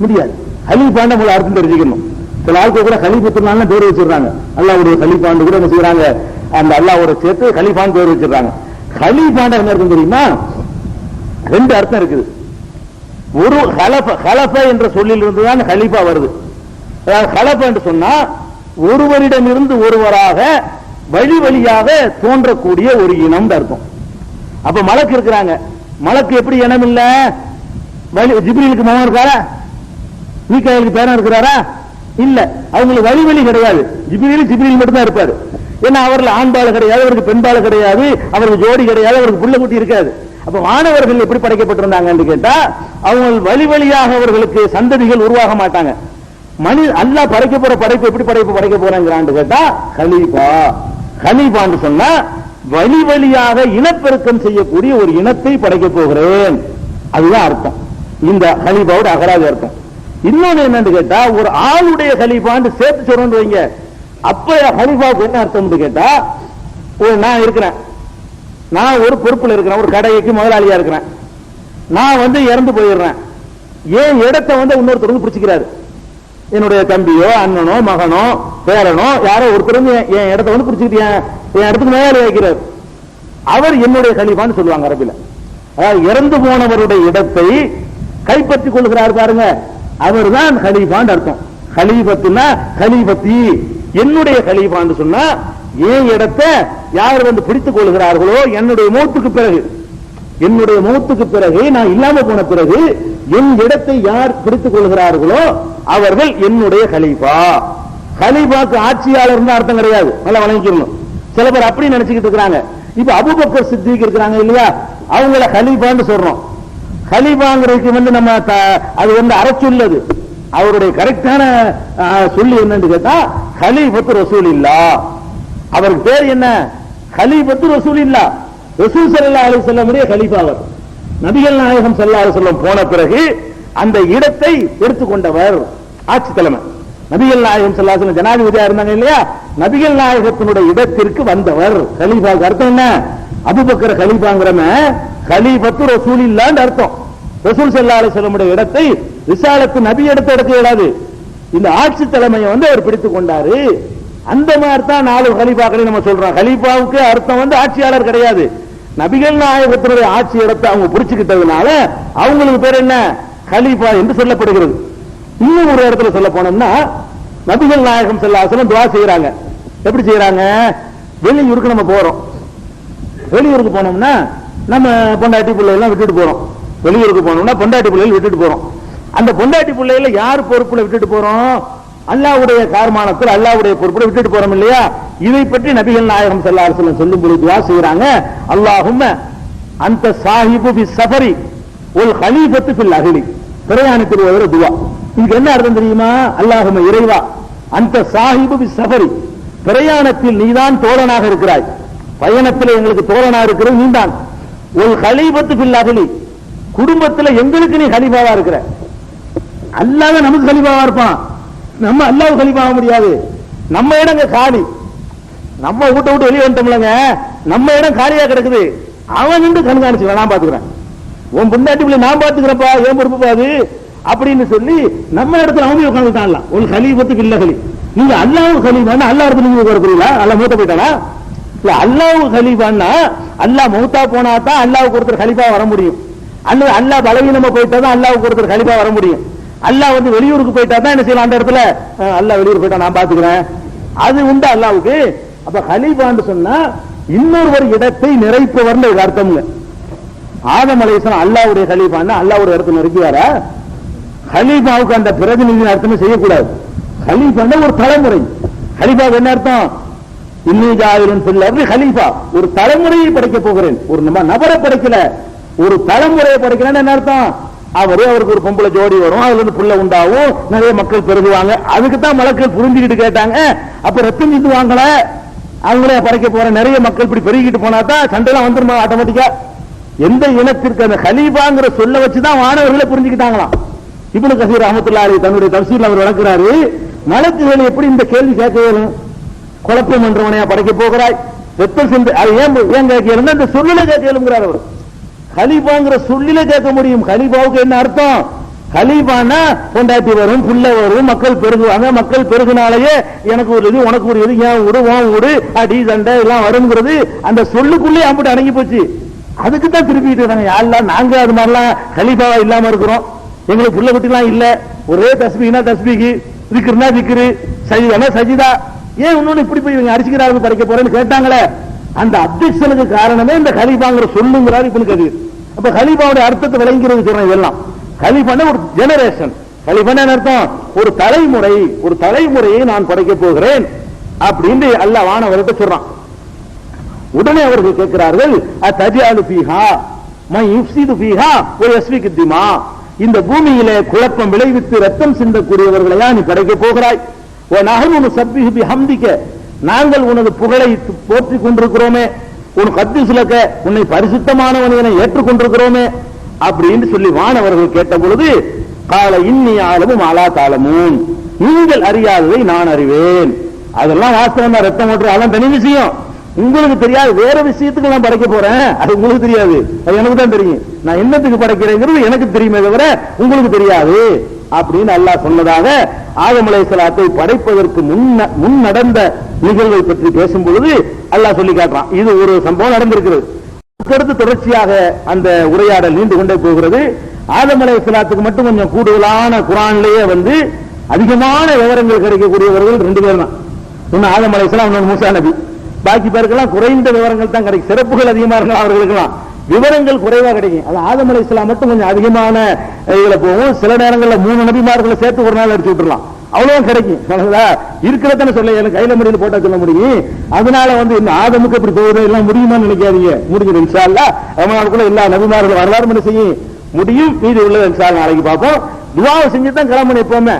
முடியாது. கலீஃபான்னு உங்களை அர்த்தம் தெரிஞ்சுக்கணும். சில ஆட்கள் கூட கலீஃபத்துனால பேர் வச்சிருக்காங்க. அல்லாஹ்வுடைய கலீஃபான்னு கூட என்ன செய்யறாங்க, அந்த அல்லாஹ்வோட சேர்த்து கலீஃபான்னு பேர் வச்சிருக்காங்க. கலீஃபான்னு என்ன அர்த்தம் தெரியுமா? ரெண்டு அர்த்தம் இருக்குது. ஒரு ஹலஃப என்ற சொல்லில் இருந்துதான் கலீஃபா வருது. ஹலஃப என்று சொன்னா ஒருவரிடம் இருந்து ஒருவராக வழி வழியாக தோன்றக்கூடிய ஒரு இனம் அர்த்தம். அப்ப மலக்கு இருக்கிறாங்க. மலக்கு எப்படி இனம் இல்ல? ஜிப்ரீலுக்கு மகன் இருக்காரா? மீகாயிலுக்கு பேரன் இருக்கிறாரா? இல்ல. அவங்களுக்கு வழி வழி கிடையாது. ஜிப்ரீல் மட்டும் தான் இருப்பாரு. ஏன்னா அவர்கள் ஆண்பால் கிடையாது, அவருக்கு பெண்பால் கிடையாது, அவருக்கு ஜோடி கிடையாது, அவருக்கு புள்ள குட்டி இருக்காது. அப்ப மாணவர்கள் எப்படி படைக்கப்பட்டிருந்தாங்க கேட்டா, அவங்க வழி வழியாக அவர்களுக்கு சந்ததிகள் உருவாக மாட்டாங்க. அல்லாஹ் படைக்க போற படைப்பு எப்படி படைக்க போறாங்கன்னு கேட்டா, கலீஃபா. கலீஃபான்னு சொன்னா வழி வழியாக இனப்பெருக்கம் செய்யக்கூடிய ஒரு இனத்தை படைக்க போகிறேன், அதுதான் அர்த்தம். இந்த கலீஃபாவோட அகராதி அர்த்தம். இன்னொன்னு என்னன்னு கேட்டா, ஒரு ஆளுடைய கலீஃபான்னு சேர்த்து சொல்றோம் வைங்க. அப்ப கலீஃபாவுக்கு என்ன அர்த்தம் கேட்டா, நான் இருக்கிறேன், நான் ஒரு பொறுப்புல இருக்கிறேன், ஒரு கடைக்கு முதலாளியா இருக்கிறேன். நான் இறந்து போயிடுறேன். ஏன் இடத்தை இன்னொருத்தர் பிடிச்சிக்கிறாரு. என்னுடைய தம்பியோ அண்ணனோ மகனோ பேரனோ யாரோ ஒருத்தர் என் இடத்தை பிடிச்சிக்கிட்டு என் இடத்துக்கு முதலாளி வைக்கிறார். அவர் என்னுடைய கலீஃபான்னு சொல்லுவாங்க அரபில. அதாவது இறந்து போனவருடைய இடத்தை கைப்பற்றிக் கொள்கிறார் பாருங்க, அவர் தான் கலீஃபான்னு அர்த்தம். கலீஃபத்துனா கலீஃபத்தி, என்னுடைய கலீஃபான்னு சொன்னா ஏன் இடத்தை யார் பிடித்துக் கொள்கிறார்களோ என்னுடைய மௌத்துக்கு பிறகு, என்னுடைய மௌத்துக்கு பிறகு நான் இல்லாம போன பிறகு என் இடத்தை யார் பிடித்துக் கொள்கிறார்களோ அவர்கள் என்னுடைய கலீஃபா. கலீஃபாக்கு ஆட்சியாளர் அர்த்தம் கிடையாது, நல்லா வணங்கிக்கணும். சில பேர் அப்படி நினைச்சுக்கிட்டு இருக்கிறாங்க. இப்ப அபூபக்கர் சித்திக் இருக்கிறாங்க இல்லையா, அவங்கள கலீஃபான்னு சொல்றோம். கலீஃபாங்கிறதுக்கு நம்ம அது அறச்சுள்ளது. அவருடைய கரெக்டான சொல்லி என்னன்னு கேட்டா, கலீஃபத்து ரசூலில்லாஹ். அவருக்கு பேர் என்ன? கலீஃபத்து ரசூலில்லாஹ். ரசூல் ஸல்லல்லாஹு அலைஹி வஸல்லம் கலீஃபா அவர். நபிகள் நாயகம் ஸல்லல்லாஹு அலைஹி வஸல்லம் போன பிறகு அந்த இடத்தை எடுத்துக்கொண்டவர், ஆட்சி தலைமை. நபிகள் நாயகம் ஸல்லல்லாஹு அலைஹி வஸல்லம் ஜனாதிபதியா இருந்தாங்க இல்லையா, நபிகள் நாயகத்தினுடைய இடத்திற்கு வந்தவர். கலீஃபாவுக்கு அர்த்தம் என்ன? அபூபக்கர் கலீஃபாங்கிறவன் கலீஃபத்து ரசூலில்லாஹ்னு அர்த்தம். ரசூல் ஸல்லல்லாஹு அலைஹி வஸல்லம் இடத்தை ரிசாலத்து நபி எடுத்து எடுக்க இயலாது. இந்த ஆட்சி தலைமையை அவர் பிடித்துக் கொண்டாரு. அந்த மாதிரி தான் 4 கலீஃபாக்களை நம்ம சொல்றோம். கலீஃபாவுக்கு அர்த்தம் ஆட்சியாளர் கிடையாது. நபிகள் நாயகத்தினுடைய ஆட்சி இடத்தை அவங்க பிடிச்சுக்கிட்டதுனால அவங்களுக்கு பேர் என்ன? கலீஃபா என்று சொல்லப்படுகிறது. இன்னும் ஒரு இடத்துல சொல்ல போனோம்னா, நபிகள் நாயகம் ஸல்லல்லாஹு அலைஹி வஸல்லம் துஆ செய்யறாங்க. எப்படி செய்யறாங்க? வெளியூருக்கு நம்ம போறோம். வெளியூருக்கு போனோம்னா நம்ம பொண்டாட்டி பிள்ளை எல்லாம் விட்டுட்டு போறோம். வெளியூருக்கு போனோம்னா பொண்டாட்டி பிள்ளைகள் விட்டுட்டு போறோம். அந்த பொண்டாட்டி பிள்ளைகளை யார் பொறுப்புல விட்டுட்டு போறோம்? அல்லாஹ்வுடைய கார்மானத்தில் அல்லாஹ்வுடைய பொறுப்புல விட்டுட்டு போறோம் இல்லையா? இதை பற்றி நபிகள் நாயகம் ஸல்லல்லாஹு அலைஹி வஸல்லம் சொல்லும் பொழுது துஆ செய்யறாங்க, அல்லாஹும்ம அந்த சாஹிபு பி சஃபரி வல் கலீஃபத்து ஃபில் அஹ்லி. பிரயாணத்தில் ஒரு துஆ. இதுக்கு என்ன அர்த்தம் தெரியுமா? அல்லாஹும்ம இறைவா அந்த சாஹிபு பி சஃபரி, பிரயாணத்தில் நீதான் தோழனாக இருக்கிறாய், பயணத்தில் எங்களுக்கு தோழனாக இருக்கிறது நீதான். ஒரு கலீபத்து பில் அகலி, குடும்பத்தில் எங்களுக்கு நீ கலீபாவா இருக்கிற. அல்லாஹ் நமக்கு கலீபாவா இருப்பான், நம்ம அல்லாஹ் கலீபாக முடியாது. நம்ம இடங்க காலி, நம்ம வீட்டை விட்டு வெளியே வந்துட்டோம்லங்க, நம்ம இடம் காலியா கிடக்குது. அவன் நின்று கண்காணிச்சு நான் பாத்துக்கிறேன், உன் பொண்டாட்டி பிள்ளை நான் பாத்துக்கிறப்பா, ஏன் பொறுப்பு பாது அப்படின்னு சொல்லி நம்ம இடத்துல அவங்க உட்காந்துட்டான்லாம். ஒரு கலீபத்துக்கு இல்ல கலி, நீங்க அல்லாஹ் கலீபான்னா அல்லாஹ் இடத்துல நீங்க உட்காருக்கிறீங்களா? அல்லாஹ் மூத்த போயிட்டானா? இல்ல, அல்லாஹ் கலீபான்னா அல்லாஹ் மௌத்தா போனா தான் அல்லாஹ்வுக்கு ஒருத்தர் கலீபா வர முடியும். அல்லது அல்லாஹ் பலவீனமா போயிட்டா தான் அல்லாஹ்வுக்கு ஒருத்தர் கலீபா வர முடியும். அல்லாஹ் வந்து வெளியூருக்கு போயிட்டா தான் என்ன செய்யலாம், அந்த இடத்துல அல்லாஹ் வெளியூர் போயிட்டா நான் பாத்துக்கிறேன், அது உண்டு அல்லாஹ்வுக்கு. அப்ப கலீபான்னு சொன்னா இன்னொரு இடத்தை நிறைப்பவர்னு ஒரு அர்த்தம் இல்ல. ஆதம் அலைஹிஸ்ஸலாம் அல்லாஹ்வுடைய கலீபான்னா அல்லாஹ்வுடைய இடத்தை நிறைக்கிறாரா? கலீபாவுக்கு அந்த பிரதிநிதி அர்த்தமே செய்யக்கூடாது. கலீபான்னா ஒரு தலைமுறை. கலீபாவுக்கு என்ன அர்த்தம்? இன்னி ஜாயிலுன் ஃபில் அர்தி கலீஃபா, ஒரு தலைமுறையை படைக்க போகிறேன். ஒரு நபரை படைக்கல, ஒரு தலைமுறையை படைக்கிறேன்னு என்ன அர்த்தம்? அவருக்கு ஒரு பொம்பளை ஜோடி வரும், அதுல இருந்து புள்ள உண்டாகும், நிறைய மக்கள் பெருகுவாங்க. அதுக்கு தான் மலக்கள் புரிஞ்சுக்கிட்டு கேட்டாங்க, அப்ப ரத்தம் சிந்து வாங்கல, அவங்களே படைக்க போற, நிறைய மக்கள் இப்படி பெருகிட்டு போனா தான் சண்டைலாம் வந்துருமா ஆட்டோமேட்டிக்கா. எந்த இனத்திற்கு அந்த கலீபாங்கிற சொல்ல வச்சுதான் வானவர்களை புரிஞ்சுக்கிட்டாங்களாம். இப்னு கஸீர் ரஹ்மத்துல்லாஹி அலைஹி தன்னுடைய தஃசீர்ல அவர் விளக்குறாரு, மலக்குகள் எப்படி இந்த கேள்வி கேட்க இயலும்? குழப்பம் என்றவனையா படைக்க போகிறாய், ரத்தம் சிந்து, அது ஏன் கேட்க, இந்த சொல்லில கேட்க இயலுங்கிறார் அவர். கலீபாங்கிற சொல்லில கேட்க முடியும். கலீபாவுக்கு என்ன அர்த்தம்? கலீபானா பொண்டாட்டி வரும், புள்ள வரும், மக்கள் பெருகுவாங்க, மக்கள் பெருகுனாலேயே எனக்கு ஒரு இது உனக்கு ஒரு இது, ஏன் விடு உன் விடு அடி சண்டை எல்லாம் வருங்கிறது அந்த சொல்லுக்குள்ளே அம்பிட்டு அடங்கி போச்சு. அதுக்கு தான் திருப்பிட்டு இருக்காங்க, யாரெல்லாம் நாங்க அது மாதிரிலாம் கலீபாவா இல்லாம இருக்கிறோம், எங்களுக்கு புள்ள குட்டிலாம் இல்ல, ஒரே தஸ்பீனா தஸ்பீக்கு, திக்ருனா திக்ரு, சஜிதானா சஜிதா, ஏன் இன்னொன்னு இப்படி போய் இவங்க அடிச்சுக்கிறார்கள் படைக்க போறேன்னு கேட்டாங்களே, அந்த அப்ஜெக்ஷனுக்கு காரணமே இந்த கலீபாங்கிற சொல்லுங்கிறார் இப்னு கஸீர். அப்ப கலீபாவுடைய அர்த்தத்தை விளங்கிறது சொல்றேன். இதெல்லாம் கலீபான ஒரு ஜெனரேஷன், கலீபான அர்த்தம் ஒரு தலைமுறை, ஒரு தலைமுறையை நான் படைக்க போகிறேன் அப்படின்னு அல்லாஹ் வானவர்கிட்ட சொல்றான். உடனே அவர்கள் கேட்கிறார்கள், அத்தஜஅலு ஃபீஹா மை யுஃப்ஸிது ஃபீஹா வ யஸ்ஃபிகு திமா, இந்த பூமியிலே குழப்பம் விளைவித்து ரத்தம் சிந்தக்கூடியவர்களையா நீ படைக்க போகிறாய்? வ நஹ்னு நுஸப்பிஹு பிஹம்திக, நாங்கள் உனது புகழை போற்றிக் கொண்டிருக்கிறோமே, உன் கத்திசுலக்க, உன்னை பரிசுத்தமானவன் என ஏற்றுக்கொண்டிருக்கிறோமே அப்படின்னு சொல்லி வானவர்கள் கேட்ட பொழுது, கால இன்னி ஆலமும் அலா தாலமும், நீங்கள் அறியாததை நான் அறிவேன். அதெல்லாம் வாஸ்தவம் தான், ரத்தம் ஓட்டுற அதெல்லாம் தனி விஷயம், உங்களுக்கு தெரியாது. வேற விஷயத்துக்கு நான் படைக்க போறேன், அது உங்களுக்கு தெரியாது, அது எனக்கு தான் தெரியும். நான் என்னத்துக்கு படைக்கிறேங்கிறது எனக்கு தெரியுமே தவிர உங்களுக்கு தெரியாது அப்படின்னு அல்லாஹ் சொன்னதாக ஆதம் அலைஹிஸ்ஸலாத்தை படைப்பதற்கு முன் நடந்த நிகழ்வை பற்றி பேசும் பொழுது அல்லாஹ் சொல்லி காட்டுறான். இது ஒரு சம்பவம் நடந்திருக்கிறது. அடுத்து தொடர்ச்சியாக அந்த உரையாடல் நீண்டு கொண்டே போகிறது. ஆதம் அலைஹிஸ்ஸலாத்துக்கு மட்டும் கொஞ்சம் கூடுதலான குர்ஆனிலேயே வந்து அதிகமான விவரங்கள் கிடைக்கக்கூடியவர்கள் 2 பேர் தான். ஒன்னு ஆதம் அலைஹிஸ்ஸலாம், இன்னொரு மூசா நபி. பாக்கி பேருக்கெல்லாம் குறைந்த விவரங்கள் தான் கிடைக்கும், சிறப்புகள் அதிகமா இருக்கலாம், அவர்களுக்கெல்லாம் விவரங்கள் குறைவா கிடைக்கும். அது ஆதம் அலைஹிஸ்ஸலாம் மட்டும் கொஞ்சம் அதிகமான இதுல போகும். சில நேரங்களில் 3 நபிமார்களை சேர்த்து ஒரு நாள் அடிச்சு விட்டுறலாம், அவ்வளவு கிடைக்கும். இருக்கிறதான சொல்ல எனக்கு கையில முடியல போட்டா சொல்ல முடியும். அதனால வந்து இந்த ஆதமுக்கு இப்படி போகுது எல்லாம் முடியுமான்னு நினைக்காதீங்க, முடியும் இன்ஷா அல்லாஹ். ரமலானுக்குள்ள எல்லா நபிமார்கள் வரலாறு என்ன செய்யும் முடியும், மீதி உள்ளது இன்ஷா அல்லாஹ் நாளைக்கு பார்ப்போம். துஆவை செஞ்சு தான் கிளம்பணும் எப்பவுமே.